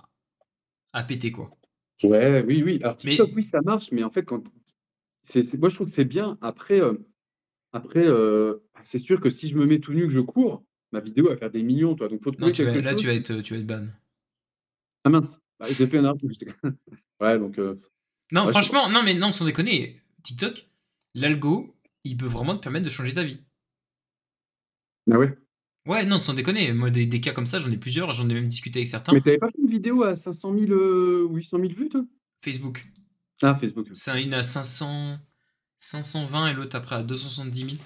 péter, quoi. Ouais, oui, oui. Alors TikTok, Mais oui, ça marche, mais en fait, moi, je trouve que c'est bien. Après, c'est sûr que si je me mets tout nu, que je cours, ma vidéo va faire des millions, toi. Donc, faut non, trouver quelque là, chose. tu vas être ban. Ah mince, bah, j'ai fait un article. Ouais, donc, Non, ouais, je sais pas. franchement, non, mais non, sans déconner, TikTok, l'algo, il peut vraiment te permettre de changer ta vie. Ah ouais. Ouais, non, sans déconner, moi, des cas comme ça, j'en ai plusieurs, j'en ai même discuté avec Mais certains. t'avais pas fait une vidéo à 500 000 ou 800 000 vues, toi? Facebook, Ah, Facebook. c'est une à 520 et l'autre après à 270 000.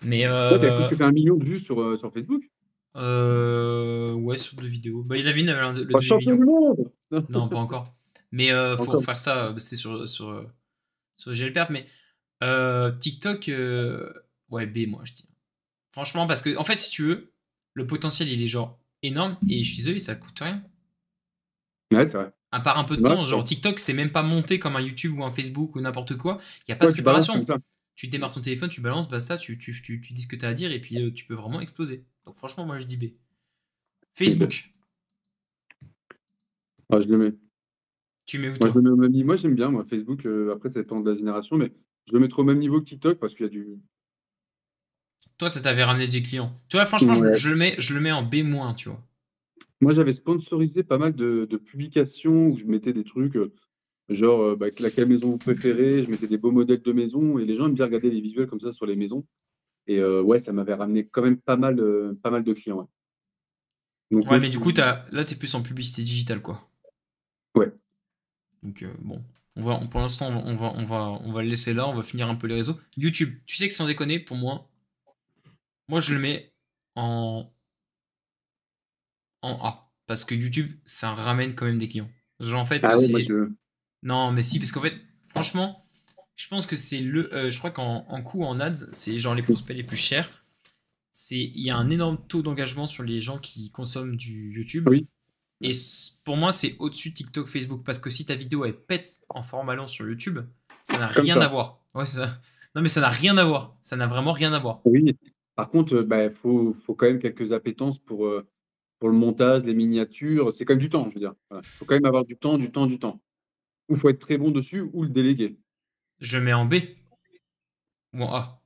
Mais Ouais, t'avais presque fait 1 million de vues sur Facebook. ouais, sur deux vidéos. Bah, il y en avait une, le Oh, deuxième champion million. du monde! Non, Non, pas encore. Mais faut encore. refaire ça, c'était sur GLPerf. Mais TikTok, ouais, B, moi, je dis. Franchement, parce que, en fait, si tu veux, le potentiel, il est genre énorme et je suis désolé, ça coûte rien. Ouais, c'est vrai. À part un peu de Ouais, temps, c'est genre vrai. TikTok, c'est même pas monté comme un YouTube ou un Facebook ou n'importe quoi. Il n'y a pas de Ouais, tu balances comme préparation. ça. Tu démarres ton téléphone, tu balances, basta, tu dis ce que tu as à dire et puis tu peux vraiment exploser. Donc franchement, moi je dis B. Ok. Facebook, Ah, je le mets. tu mets où Moi, je toi? le mets au même niveau. Moi, j'aime bien, moi, Facebook. Après, ça dépend de la génération, mais je le mettrai au même niveau que TikTok parce qu'il y a du. Toi, ça t'avait ramené des clients. Tu vois, franchement, Ouais. je le mets en B-, tu vois. Moi, j'avais sponsorisé pas mal de publications où je mettais des trucs. Genre, laquelle maison vous préférez? Je mettais des beaux modèles de maison et les gens aiment bien regarder les visuels comme ça sur les maisons. Et ouais, ça m'avait ramené quand même pas mal de clients. Ouais. Donc, Ouais, ouais, mais du coup, là, t'es plus en publicité digitale, quoi. ouais, Donc, bon. Pour l'instant, on va le laisser là, on va finir un peu les réseaux. YouTube, tu sais que sans déconner, pour moi, je le mets en, en A. Parce que YouTube, ça ramène quand même des clients. Genre, en fait, ah ouais, moi, c'est. Non, mais si, parce qu'en fait, franchement, je pense que c'est je crois qu'en coût, en ads, c'est genre les prospects les plus chers. Il y a un énorme taux d'engagement sur les gens qui consomment du YouTube. oui, Et pour moi, c'est au-dessus de TikTok, Facebook. Parce que si ta vidéo elle pète en format long sur YouTube, ça n'a comme rien à ça. voir. Ouais, c'est ça. Non, mais ça n'a rien à voir. Ça n'a vraiment rien à voir. Oui. Par contre, faut quand même quelques appétences pour le montage, les miniatures. C'est quand même du temps, je veux dire. Voilà. Faut quand même avoir du temps, du temps, du temps. Ou faut être très bon dessus, ou le déléguer. Je mets en B ou en A.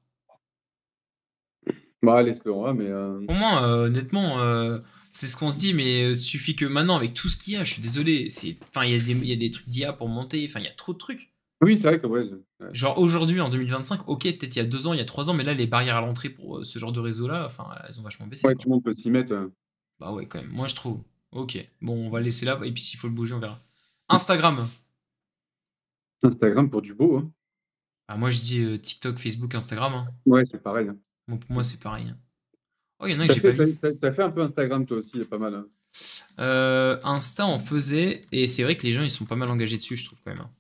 Bah, laisse-le en A, mais Pour moi, honnêtement, c'est ce qu'on se dit, mais il suffit que maintenant, avec tout ce qu'il y a, je suis désolé. Enfin, il y a des trucs d'IA pour monter. Enfin, il y a trop de trucs. oui, c'est vrai que ouais, ouais. Genre aujourd'hui, en 2025, ok, peut-être il y a 2 ans, il y a 3 ans, mais là, les barrières à l'entrée pour ce genre de réseau-là, enfin, elles ont vachement baissé, Ouais, quoi. tout le monde peut s'y mettre. Bah ouais, quand même. Moi, je trouve. Ok. Bon, on va le laisser là. Et puis, s'il faut le bouger, on verra. Instagram. Instagram pour du beau, hein. Ah, moi, je dis TikTok, Facebook, Instagram, hein. Ouais, c'est pareil, hein. Bon, pour moi, c'est pareil, hein. Oh, il y en a que j'ai pas vu. T'as fait un peu Instagram toi aussi, pas mal, hein. Insta, on faisait. Et c'est vrai que les gens, ils sont pas mal engagés dessus, je trouve, quand même, hein.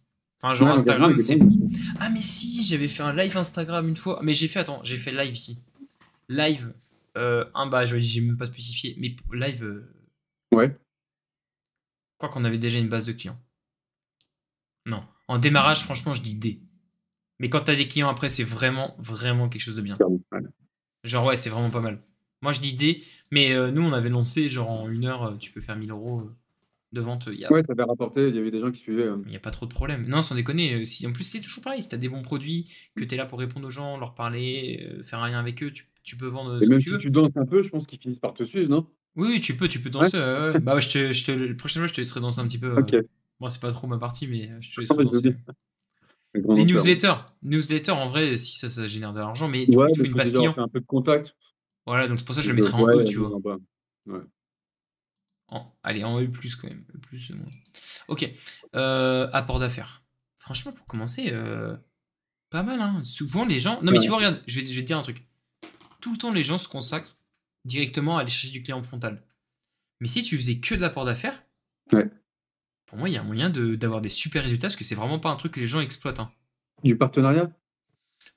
Enfin, genre, Ouais, l'engagement, Instagram, il est c'est. bon dessus. Ah, mais si, j'avais fait un live Instagram une fois. Mais attends, j'ai fait live ici. Live. Bah, j'ai même pas spécifié. Mais live. Ouais. Quoi qu'on avait déjà une base de clients. Non. En démarrage, franchement, je dis D. Mais quand t'as des clients après, c'est vraiment, vraiment quelque chose de bien. C'est bon. Ouais. Genre, ouais, c'est vraiment pas mal. Moi, je dis D, mais nous, on avait lancé, genre, en 1 heure, tu peux faire 1 000 € de vente. Ouais, ça avait rapporté, il y avait des gens qui suivaient. Y a pas trop de problème. Non, sans déconner. Si, en plus, c'est toujours pareil. Si t'as des bons produits, que t'es là pour répondre aux gens, leur parler, faire un lien avec eux, tu peux vendre Et ce que même tu si veux. tu danses un peu, je pense qu'ils finissent par te suivre, non? Oui, oui, tu peux Ouais. danser. Ouais. Bah, ouais, la prochaine fois, je te laisserai danser un petit peu. Ok. Moi, c'est pas trop ma partie, mais je te Non, laisserai mais je veux danser. bien. Un grand Les danseur. newsletters. Newsletters, en vrai, si ça génère de l'argent, mais du coup, Ouais, il te mais faut il une faut base déjà avoir client. fait un peu de contact. Voilà, donc c'est pour ça que je le mettrai Donc, en ouais, E, tu vois. non, bah, ouais. Allez, en E+, quand même. E+, moins. Ok. Apport d'affaires. Franchement, pour commencer, pas mal, hein. Souvent, les gens... Non, mais tu vois, Ouais. regarde, je vais te dire un truc. Tout le temps, les gens se consacrent directement à aller chercher du client frontal. Mais si tu faisais que de l'apport d'affaires, Ouais. pour moi, il y a un moyen d'avoir des super résultats, parce que c'est vraiment pas un truc que les gens exploitent, hein. Du partenariat?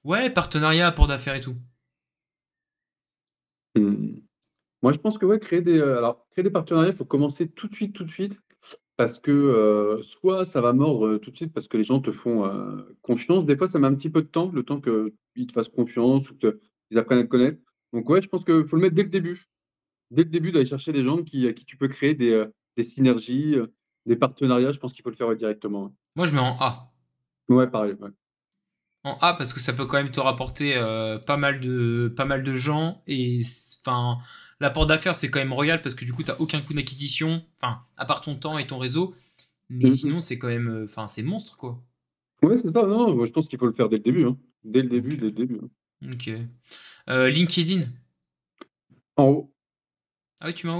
Ouais, partenariat, apport d'affaires et tout. Hmm. Moi, je pense que ouais, créer des partenariats, il faut commencer tout de suite, parce que soit ça va mordre tout de suite parce que les gens te font confiance. Des fois, ça met un petit peu de temps, le temps qu'ils te fassent confiance ou qu'ils apprennent à te connaître. Donc, ouais, je pense qu'il faut le mettre dès le début. Dès le début, d'aller chercher des gens à qui tu peux créer des synergies, des partenariats. Je pense qu'il faut le faire ouais, directement. Moi, je mets en A. Ouais, pareil. Ouais. En A parce que ça peut quand même te rapporter pas mal de gens et enfin l'apport d'affaires c'est quand même royal parce que du coup t'as aucun coût d'acquisition, enfin à part ton temps et ton réseau, mais Mhm. sinon c'est quand même enfin c'est monstre quoi. Ouais, c'est ça. Non, moi, je pense qu'il faut le faire dès le début, hein. Donc Dès le début, hein. ok. LinkedIn. En haut. Ah oui tu m'as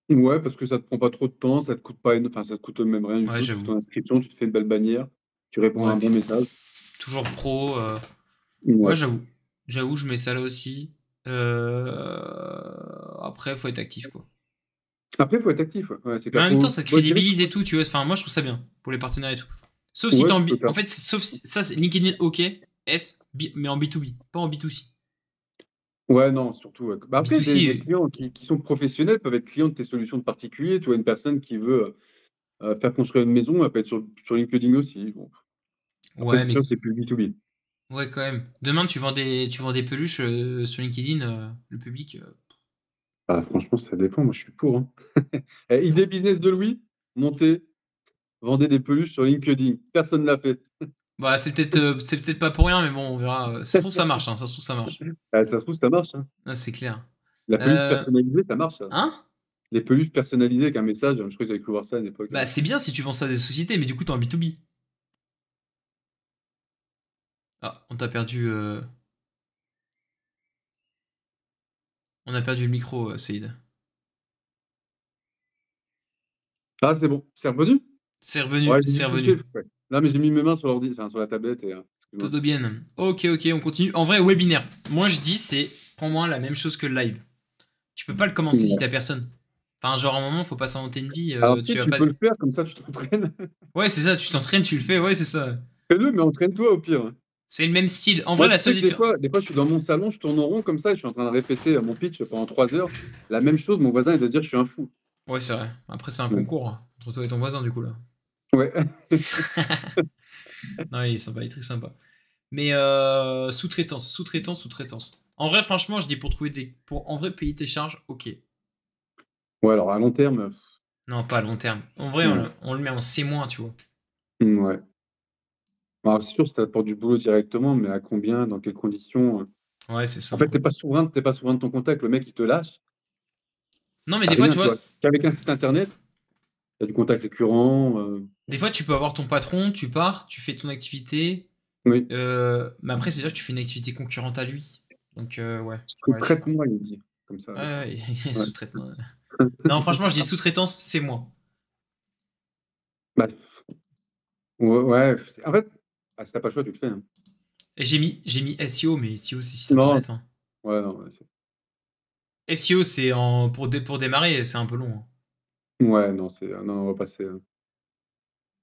où? Ouais, parce que ça te prend pas trop de temps, ça te coûte pas, enfin, ça te coûte même rien du Ouais tout. Tu fais j'avoue. ton inscription, tu te fais une belle bannière, tu réponds à Ouais un bon puis message. toujours pro. Ouais Ouais. j'avoue je mets ça là aussi. Après faut être actif quoi. Après, il faut être actif. Ouais, ouais, c'est Mais clair. en même temps, Faut... ça te Moi, je dirais crédibilise et tout, tu vois. Enfin, moi, je trouve ça bien pour les partenaires et tout. Sauf si ouais, t'es tu peux le En faire. fait, sauf si... ça, c'est LinkedIn, ok. Mais en B2B, pas en B2C. Ouais, non, surtout. Ouais. Bah, après, B2C, des clients qui sont professionnels peuvent être clients de tes solutions de particulier. Tu vois, une personne qui veut faire construire une maison, elle peut être sur LinkedIn aussi. Bon. Après, ouais, c'est sûr mais que c'est plus B2B. ouais, quand même. Demain, tu vends des peluches sur LinkedIn, le public. Ah, franchement, ça dépend. Moi, je suis pour, hein. Idée business de Louis, montez, vendez des peluches sur LinkedIn. Personne ne l'a fait. Bah, c'est peut-être pas pour rien, mais bon, on verra. Ça se trouve, ça marche, hein. Ça se trouve, ça marche. Ah, ça se trouve, ça marche, hein. Ah, c'est clair. La peluche Euh, personnalisée, ça marche, ça. hein? les peluches personnalisées avec un message. Je crois que j'avais cru voir ça à une époque. Bah, c'est bien si tu vends ça à des sociétés, mais du coup, t'es en B2B. Ah, on t'a perdu. On a perdu le micro, Saïd. Ah, c'est bon. C'est revenu? C'est revenu, Ouais, j'ai c'est dû revenu. toucher. Ouais. Non, mais j'ai mis mes mains sur l'ordi, enfin, sur la tablette et. Excuse-moi. Todo bien. Ok, ok, on continue. En vrai, webinaire. Moi, je dis, c'est pour moi la même chose que le live. Tu peux pas le commencer si Ouais. t'as personne. Enfin, genre, à un moment, faut pas s'inventer une vie. Alors, Tu si vas tu pas. peux le faire, comme ça, tu t'entraînes. Ouais, c'est ça, tu t'entraînes, tu le fais, ouais, c'est ça. Fais-le, mais entraîne-toi au pire. C'est le même style. En vrai, Moi, la tu seule sais que des différence. fois, des fois, je suis dans mon salon, je tourne en rond comme ça, et je suis en train de répéter mon pitch pendant 3 heures. La même chose, mon voisin, il va dire que je suis un fou. Ouais, c'est vrai. Après, c'est un Ouais. concours entre toi et ton voisin, du coup, là. Ouais. Non, il est sympa, il est très sympa. Mais sous-traitance, sous-traitance, sous-traitance. En vrai, franchement, je dis pour trouver des. Pour en vrai payer tes charges, ok. Ouais, alors à long terme, Non, pas à long terme. En vrai, ouais. on le met en C-, tu vois. Ouais. Alors, c'est sûr, si tu apportes du boulot directement, mais à combien, dans quelles conditions? Ouais, c'est En ça. fait, t'es pas souverain de ton contact. Le mec, il te lâche, Non, mais t'as des fois, rien, tu tu vois, vois. Qu'avec un site internet, t'as du contact récurrent. des fois, tu peux avoir ton patron, tu pars, tu fais ton activité. Oui. Mais après, c'est-à-dire que tu fais une activité concurrente à lui. Donc, ouais. Ouais, je sais pas. Sous-traite-moi, il dit, comme ça, Ouais, des fois. ouais, Ouais. sous-traitement. Non, franchement, je dis sous-traitance, c'est moi. Bah, ouais, ouais, en fait, ah, si t'as pas le choix, tu le fais, hein. Et j'ai mis SEO, mais SEO, c'est site Non, internet, hein. ouais, non, ouais, SEO, c'est pour démarrer, c'est un peu long, hein. ouais, non, non, on va passer. Donc,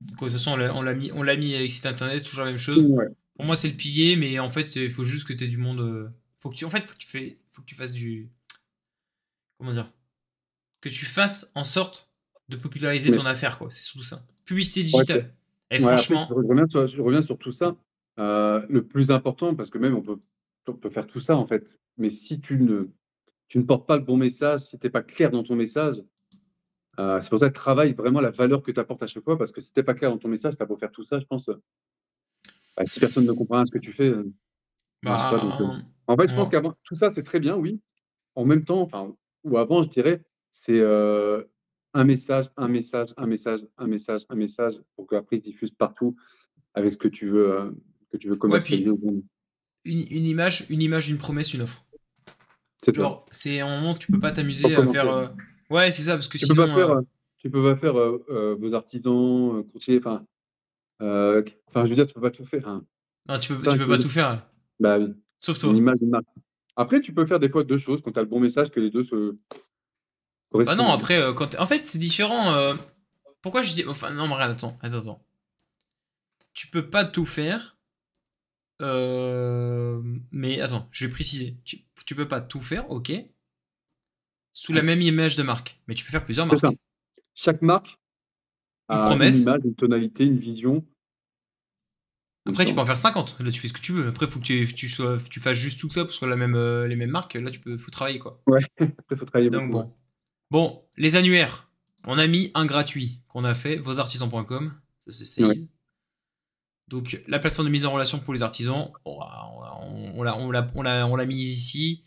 de toute façon, on l'a mis avec site internet, toujours la même chose. Ouais, Pour moi, c'est le pilier, mais en fait, il faut juste que tu aies du monde. En fait, faut que tu fasses du. Comment dire? Que tu fasses en sorte de populariser mais ton affaire, quoi. C'est surtout ça. Publicité ouais, digitale. Et ouais, après, franchement, je reviens sur tout ça. Le plus important, parce que même on peut faire tout ça, en fait, mais si tu ne portes pas le bon message, si tu n'es pas clair dans ton message, c'est pour ça que travaille vraiment la valeur que tu apportes à chaque fois, parce que si tu n'es pas clair dans ton message, tu as beau faire tout ça, je pense, bah, si personne ne comprend rien à ce que tu fais, ça marche pas. Donc, bah, en fait, je pense on- qu'avant, tout ça, c'est très bien, oui. En même temps, enfin, ou avant, je dirais, c'est un message, un message, un message, un message, un message, pour qu'après, il se diffuse partout avec ce que tu veux ouais, commercialiser puis au monde. une image, une promesse, une offre. C'est ça. Genre, c'est un moment où tu peux pas Pour t'amuser à faire. commencer. Ouais, c'est ça, parce que Tu peux pas sinon. faire, tu peux pas faire vos artisans, courtiers, enfin, je veux dire, tu peux pas tout faire, hein. Non, tu peux, C'est ça tu que peux je veux pas dire. tout faire, ouais. Bah oui, Sauf une toi. image, une marque. Après, tu peux faire des fois deux choses quand tu as le bon message, que les deux se Bah non, correspondent bien. après, en fait, c'est différent. Pourquoi je dis. Enfin, non, mais regarde, attends, attends, attends. Tu peux pas tout faire. Mais attends, je vais préciser. Tu peux pas tout faire, ok, sous la même image de marque. Mais tu peux faire plusieurs C'est ça. marques. Chaque marque Une a une promesse. image, une tonalité, une vision Après, tu peux en différente. faire 50. Là, tu fais ce que tu veux. Après, faut que tu fasses juste tout ça pour que ce soit les mêmes marques. Là, faut travailler, quoi. Ouais, après, il faut travailler Donc, beaucoup. Ouais. bon. Bon, les annuaires. On a mis un gratuit qu'on a fait, vosartisans.com. Ça, c'est Ouais. Saïd. Donc, la plateforme de mise en relation pour les artisans, on l'a mis ici.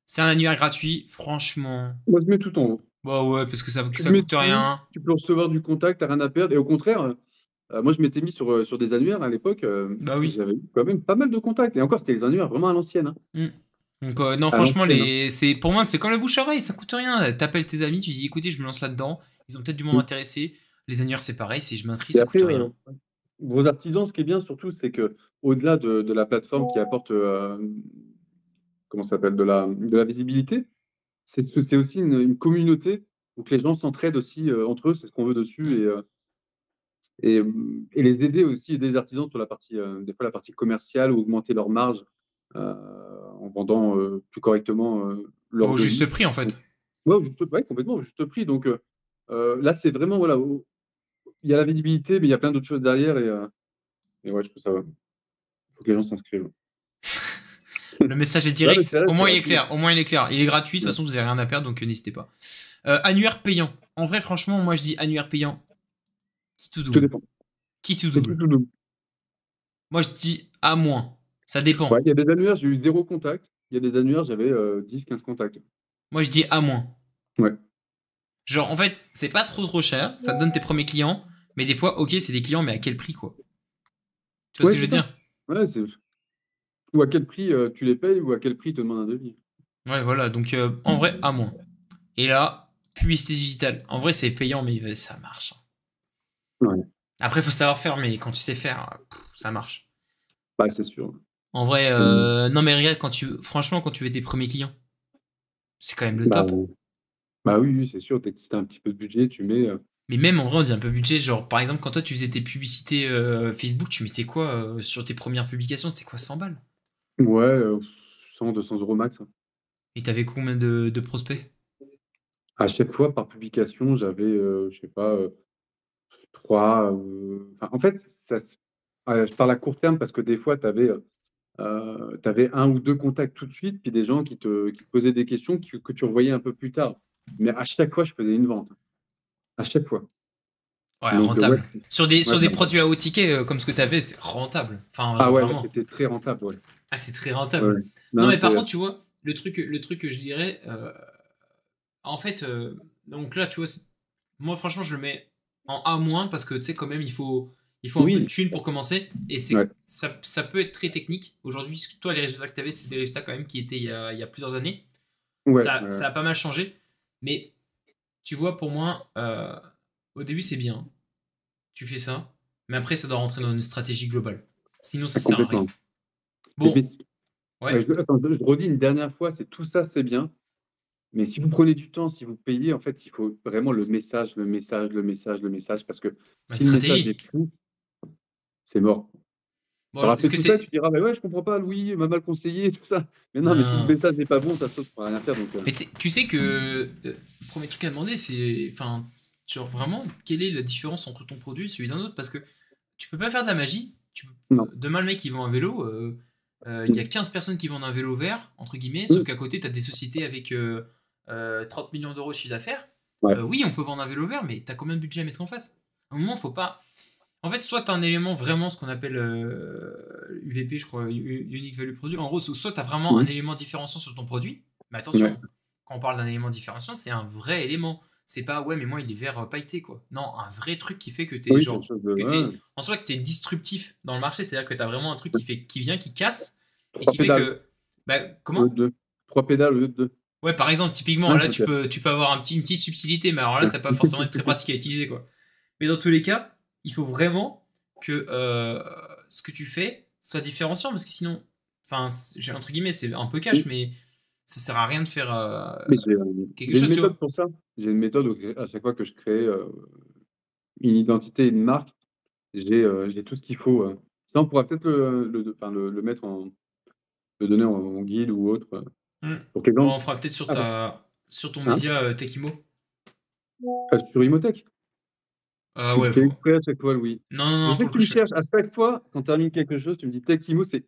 C'est un annuaire gratuit, franchement. Moi, je mets tout en haut. Bah ouais, parce que ça, Tu ça le mets coûte dessus, rien. tu peux recevoir du contact, tu rien à perdre. Et au contraire, moi, je m'étais mis sur des annuaires à l'époque. Bah oui. J'avais eu quand même pas mal de contacts. Et encore, c'était les annuaires vraiment à l'ancienne, hein. Mm. Donc, non, À franchement, l'ancienne, hein. pour moi, c'est comme le bouche-oreille, ça coûte rien. T'appelles tes amis, tu dis, écoutez, je me lance là-dedans. Ils ont peut-être du monde Mm. intéressé. Les annuaires, c'est pareil. Si je m'inscris, Et ça après, coûte rien. vos artisans, ce qui est bien surtout, c'est que au-delà de la plateforme qui apporte, comment ça s'appelle, de la visibilité, c'est aussi une communauté où que les gens s'entraident aussi entre eux, c'est ce qu'on veut dessus. Mm. Et les aider aussi, aider les artisans sur la partie, des fois la partie commerciale ou augmenter leur marge en vendant plus correctement Bah, leurs au juste devis. prix, en Donc, fait. ouais, ouais, complètement, au juste prix. Donc là, c'est vraiment, voilà, il y a la visibilité, mais il y a plein d'autres choses derrière. Et ouais, je trouve ça, il faut que les gens s'inscrivent. Le message est Ouais, mais direct. c'est vrai, Au c'est moins, il est gratuit. clair. Au moins, il est clair. Il est gratuit. De toute Ouais. façon, vous n'avez rien à perdre, donc n'hésitez pas. Annuaire payant. En vrai, franchement, moi, je dis annuaire payant. Qui tout Tout double. dépend. Qui tout C'est tout, double. tout double. Moi, je dis à moins. Ça Ouais, dépend. il y a des annuaires, j'ai eu zéro contact. Il y a des annuaires, j'avais 10, 15 contacts. Moi, je dis à moins. Ouais. Genre, en fait, c'est pas trop cher, ça te donne tes premiers clients, mais des fois, ok, c'est des clients, mais à quel prix, quoi? Tu vois ce Ouais, que je c'est veux ça. dire? Ouais, ou à quel prix tu les payes ou à quel prix ils te demandent un devis. Ouais, voilà, donc en vrai, à moins. Et là, publicité digitale. En vrai, c'est payant, mais ça marche, hein. Ouais, Après, faut savoir faire, mais quand tu sais faire, ça marche. bah, c'est sûr. En vrai, Hum, non, mais regarde, franchement, quand tu veux tes premiers clients, c'est quand même le Bah, top. bah oui, oui, c'est sûr. Si t'as un petit peu de budget, tu mets. Mais même en vrai, on dit un peu budget. Genre, par exemple, quand toi tu faisais tes publicités Facebook, tu mettais quoi sur tes premières publications? C'était quoi, 100 balles? Ouais, 100, 200 € max, hein. Et t'avais combien de prospects? À chaque fois, par publication, j'avais, je sais pas, 3. En fait, je parle à court terme parce que des fois, tu avais, un ou 2 contacts tout de suite, puis des gens qui te posaient des questions que tu revoyais un peu plus tard. Mais à chaque fois, je faisais une vente, à chaque fois. Ouais, Donc, ouais, rentable. Sur des, ouais, sur des produits à haut ticket comme ce que t'avais, c'est rentable. Enfin, ah genre ouais, là, vraiment. c'était très rentable, ouais. Ah, c'est très Ouais, rentable. ouais. Non, Non, mais par c'était, contre, tu vois, le truc que je dirais, en fait, donc là, tu vois, moi, franchement, je le mets en A- parce que, tu sais, quand même, il faut un peu de oui, thunes pour commencer. Et ouais, ça peut être très technique. Aujourd'hui, toi, les résultats que tu avais, c'était des résultats quand même qui étaient il y a plusieurs années. ouais, Ça a pas mal changé. Mais tu vois, pour moi, au début, c'est bien. Tu fais ça. Mais après, ça doit rentrer dans une stratégie globale. Sinon, ça sert à rien. complètement. Mais, Bon, ouais. attends, je redis une dernière fois, c'est tout ça, c'est bien. Mais si vous prenez du temps, si vous payez, en fait, il faut vraiment le message, le message, le message, le message, parce que Bah, une si le message est stratégie. flou, c'est mort. Tu Bon, auras est-ce fait que tout ça, t'es. tu diras: «Mais ouais, je comprends pas, Louis, il m'a mal conseillé et tout ça». Mais non, mais si le Non. message n'est pas bon, ça tu pourras rien faire donc Mais tu sais que le premier truc à demander, c'est. Enfin, genre vraiment, quelle est la différence entre ton produit et celui d'un autre? Parce que tu peux pas faire de la magie. non. Demain, le mec, il vend un vélo. Il y a Mmh. 15 personnes qui vendent un vélo vert, entre guillemets, sauf Mmh. qu'à côté, tu as des sociétés avec 30 millions d'euros de chiffre d'affaires. Ouais, Oui, on peut vendre un vélo vert, mais tu as combien de budget à mettre en face? À un moment, faut pas. En fait, soit tu as un élément vraiment, ce qu'on appelle UVP, je crois, Unique Value Produit. En gros, soit tu as vraiment un mmh, élément différenciant sur ton produit, mais ouais. attention, quand on parle d'un élément différenciant, c'est un vrai élément. C'est pas, ouais, mais moi, il est vert pailleté, quoi. Non, un vrai truc qui fait que tu es Oui, quelque genre. chose de Que t'es, ouais, en soi, que tu es disruptif dans le marché, c'est-à-dire que tu as vraiment un truc ouais. qui vient, qui casse, et 3 qui fait pédales que. Bah, au lieu de comment? 2. 3 pédales au lieu de 2. Ouais, par exemple, typiquement, Ouais, là, tu OK. peux, tu peux avoir une petite subtilité, mais alors là, Ouais. ça va pas forcément être très pratique à utiliser, quoi. Mais dans tous les cas, il faut vraiment que ce que tu fais soit différenciant, parce que sinon, enfin, entre guillemets, c'est un peu Mmh. cash, mais ça sert à rien de faire Mais quelque j'ai une chose, tu méthode vois. pour ça. J'ai une méthode où à chaque fois que je crée, une identité, une marque, j'ai tout ce qu'il faut, ça on pourra peut-être le mettre le donner en guide ou autre, Hmm. pour que les Bon, gens on fera peut-être sur ah, sur ton hein? média Techimo. Sur Imotech. Ah Tu ouais, fais exprès à chaque fois, Louis. non, non, Je non, sais pour que le tu coup, me cherches à chaque fois quand tu termines quelque chose, tu me dis Tech Imo, c'est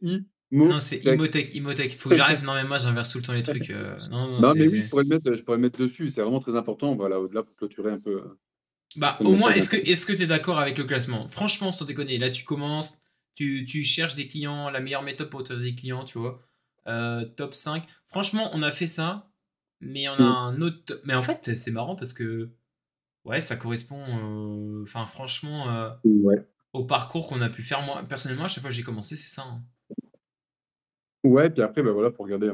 Non, c'est I-mo-tech. Imotech, Imotech. Faut que j'arrive. Non, mais moi, j'inverse tout le temps les trucs. Non, non, Non, mais oui, je pourrais le mettre dessus, c'est vraiment très important, voilà, au-delà pour clôturer un peu, Bah, ton au moins, message est-ce que important. est-ce que tu es d'accord avec le classement? Franchement, sans déconner, là, tu commences, tu cherches des clients, la meilleure méthode pour obtenir des clients, tu vois. Top 5. Franchement, on a fait ça, mais on a Mmh. un autre. Mais en fait, c'est marrant parce que, ouais, ça correspond, enfin, franchement, Ouais. au parcours qu'on a pu faire. Moi, personnellement, à chaque fois que j'ai commencé, c'est ça, hein. Ouais, puis après, bah, voilà, faut regarder,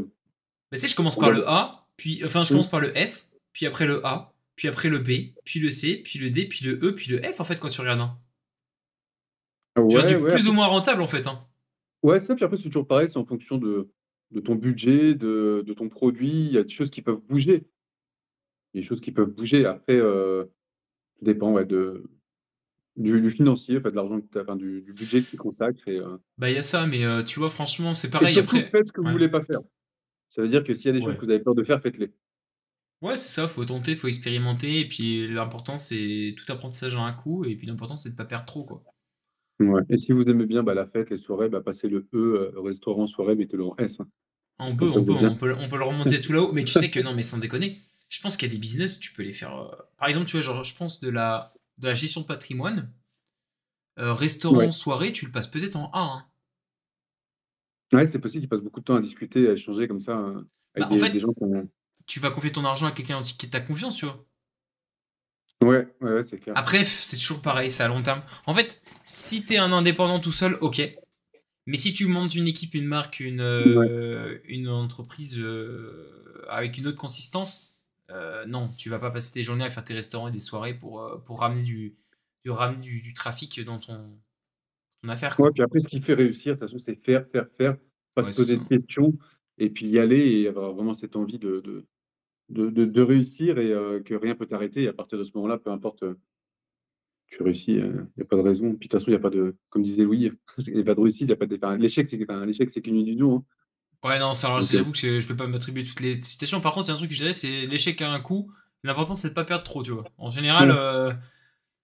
Mais tu sais, je commence faut par regarder. le A, puis, enfin, je Mmh. commence par le S, puis après le A, puis après le B, puis le C, puis le D, puis le E, puis le F, en fait, quand tu regardes, hein. Genre Ouais, du ouais, plus ou après moins rentable, en fait, hein. ouais, ça, puis après, c'est toujours pareil, c'est en fonction de ton budget, de ton produit, il y a des choses qui peuvent bouger. Des choses qui peuvent bouger. Après, tout dépend, ouais, du financier, en fait, de l'argent que tu enfin, du budget que tu consacres Bah, il y a ça, mais tu vois, franchement, c'est et pareil surtout, après. faites ce que vous Ouais. voulez pas faire. Ça veut dire que s'il y a des choses Ouais. que vous avez peur de faire, faites-les. Ouais, c'est ça, faut tenter, faut expérimenter, et puis l'important, c'est tout apprentissage en un coup, et puis l'important, c'est de pas perdre trop, quoi. Ouais et si vous aimez bien, bah, la fête, les soirées, bah, passez le E, restaurant, soirée, mettez-le en S, hein. On Comme peut, ça, on vous peut, êtes bien. on peut le remonter tout là-haut, mais tu sais que non, mais sans déconner, je pense qu'il y a des business où tu peux les faire. Par exemple, tu vois, genre, je pense de la gestion de patrimoine, restaurant, Ouais. soirée, tu le passes peut-être en A, hein. Ouais, c'est possible qu'ils passent beaucoup de temps à discuter, à échanger comme ça, avec Bah, en des fait, gens qui ont tu vas confier ton argent à quelqu'un en qui tu as confiance, tu vois. Ouais, ouais, ouais, c'est clair. Après, c'est toujours pareil, c'est à long terme. En fait, si t'es un indépendant tout seul, ok. Mais si tu montes une équipe, une marque, Ouais. une entreprise avec une autre consistance, non, tu vas pas passer tes journées à faire tes restaurants et des soirées pour ramener du trafic dans ton affaire, Ouais, quoi. puis après, ce qui fait réussir, de toute façon, c'est faire, faire, faire, pas se Ouais, c'est poser ça. de questions, et puis y aller et avoir vraiment cette envie de réussir et que rien peut t'arrêter. Et à partir de ce moment-là, peu importe, tu réussis, il y a pas de raison. Puis de toute façon, il y a pas de comme disait Louis, il y a pas de réussite, il y a pas de enfin, l'échec, c'est qu'une illusion, hein. Ouais, non, ça, alors, Donc j'avoue que je vais pas m'attribuer toutes les citations. Par contre, il y a un truc que je dirais, c'est l'échec a un coût. L'important, c'est de pas perdre trop, tu vois. En général, ouais,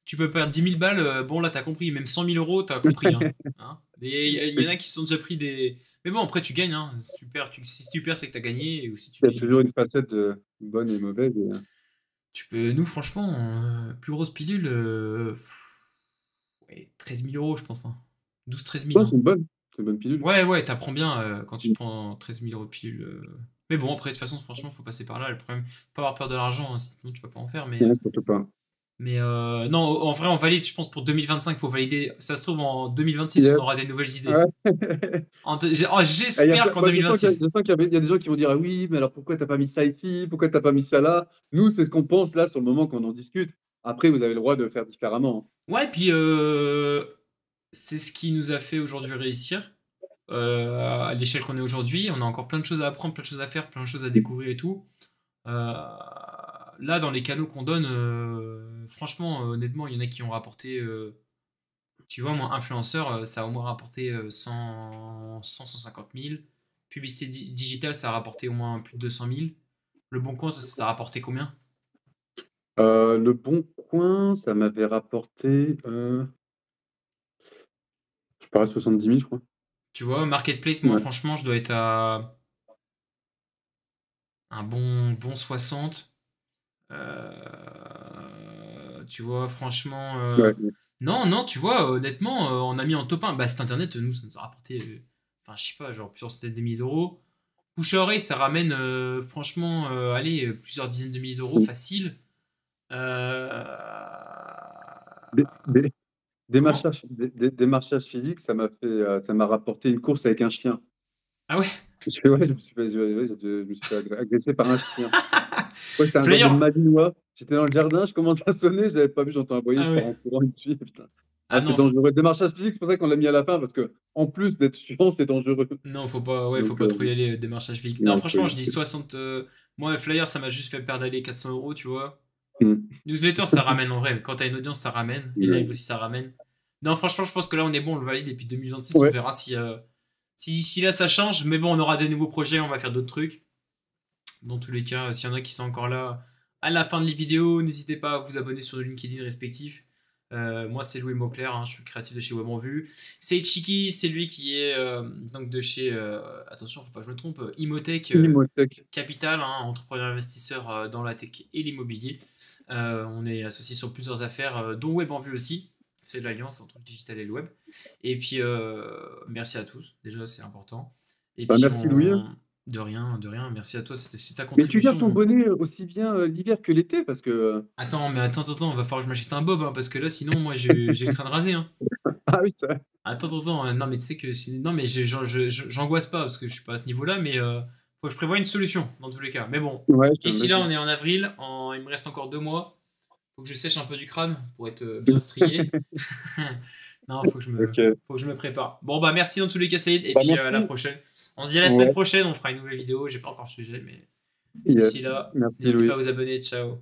tu peux perdre 10 000 balles, bon là t'as compris, même 100 000 euros, t'as compris. Hein. Hein. Et il y c'est en a qui se sont déjà pris des. Mais bon, après tu gagnes. Hein. Si tu perds, c'est que t'as gagné. Ou si tu il y a gagnes, toujours une facette, bonne et mauvaise et tu peux. Nous, franchement, plus grosse pilule, ouais, 13 000 euros, je pense. Hein. 12-13 000. ouais, Hein. c'est une bonne pilule. Ouais, ouais, t'apprends bien quand tu Mmh. te prends 13 000 euros de pilule. Mais bon, après, de toute façon, franchement, faut passer par là. Le problème, faut pas avoir peur de l'argent, hein, sinon tu vas pas en faire. Mais Ouais, surtout pas. non, en vrai, on valide, je pense, pour 2025, il faut valider. Ça se trouve, en 2026, on Yes. aura des nouvelles idées. Ouais. Et il y a J'espère plein qu'en moi, je 2026. sens qu'il y a des gens qui vont dire: «Ah oui, mais alors pourquoi tu as pas mis ça ici? Pourquoi tu as pas mis ça là?» Nous, c'est ce qu'on pense là, sur le moment, qu'on en discute. Après, vous avez le droit de faire différemment, hein. Ouais, puis c'est ce qui nous a fait aujourd'hui réussir. À l'échelle qu'on est aujourd'hui, on a encore plein de choses à apprendre, plein de choses à faire, plein de choses à découvrir et tout. Euh, Là, dans les canaux qu'on donne, franchement, honnêtement, il y en a qui ont rapporté. Tu vois, moi, influenceur, ça a au moins rapporté 150 000. Publicité digitale, ça a rapporté au moins plus de 200 000. Le bon compte, ça t'a rapporté combien? Le Bon Coin, ça m'avait rapporté, je sais pas, 70 000, je crois. Tu vois, Marketplace, moi, Ouais. franchement, je dois être à un bon 60. Tu vois, franchement. Ouais, ouais. Non, non, tu vois, honnêtement, on a mis en top 1. Bah, cet internet, nous, ça nous a rapporté. Enfin, je sais pas, genre plusieurs centaines de milliers d'euros. Bouche à oreille, ça ramène, franchement, allez, plusieurs dizaines de milliers d'euros Mmh. facile. Euh, Des Comment? démarchage physique, ça m'a rapporté une course avec un chien. Ah ouais? Je me suis fait ouais, je me suis fait agresser par un chien. Ouais, c'était un genre de Flyer? malinois. J'étais dans le jardin, je commence à sonner, je l'avais pas vu, j'entends aboyer, Ah je ouais. pars en courant, il me suit, putain. Ah, Ah c'est non, dangereux. Démarchage physique, c'est pour ça qu'on l'a mis à la fin, parce qu'en plus d'être chiant, c'est dangereux. non, faut pas, ouais, faut Donc, pas trop y aller, démarchage physique. Non, ouais, faut franchement, je dis éviter. 60. Moi, Flyer, ça m'a juste fait perdre aller 400 euros, tu vois. Mmh. Newsletter, ça ramène en vrai. Quand t'as une audience, ça ramène. Les lives Ouais. aussi, ça ramène. Non, franchement, je pense que là, on est bon, on le valide. Et puis 2026, on Ouais. verra si d'ici là, ça change. Mais bon, on aura de nouveaux projets, on va faire d'autres trucs. Dans tous les cas, s'il y en a qui sont encore là à la fin de les vidéos, n'hésitez pas à vous abonner sur le LinkedIn respectif. Moi, c'est Louis Mauclair, hein, je suis le créatif de chez Web en Vue. C'est Chiki, c'est lui qui est donc de chez, attention, faut pas que je me trompe, Imotech Imotech. Capital, hein, entrepreneur investisseur dans la tech et l'immobilier. On est associé sur plusieurs affaires, dont Web en Vue aussi. C'est l'alliance entre le digital et le web. Et puis, merci à tous. Déjà, c'est important. Et Bah, puis, merci Louis, hein. de rien, de rien. Merci à toi. C'est ta Mais tu gardes ton contribution. bonnet, aussi bien, l'hiver que l'été parce que, Attends, mais attends, va falloir que je m'achète un bob, hein, parce que là, sinon, moi, j'ai le crâne rasé. Hein. ah oui, c'est vrai. Attends, non, mais tu sais que non, mais j'angoisse pas parce que je suis pas à ce niveau-là, mais faut que je prévoie une solution dans tous les cas. Mais bon, Ouais, je te le d'ici là, mettrai. on est en avril, il me reste encore 2 mois. Faut que je sèche un peu du crâne pour être bien strié. Non, OK. faut que je me prépare. Bon, bah, merci dans tous les cas, Saïd, et Bah, puis à la merci. prochaine. On se dit à la semaine Ouais. prochaine, on fera une nouvelle vidéo. J'ai pas encore le sujet, mais d'ici Yes. là, Merci n'hésitez pas Louis. à vous abonner. Ciao.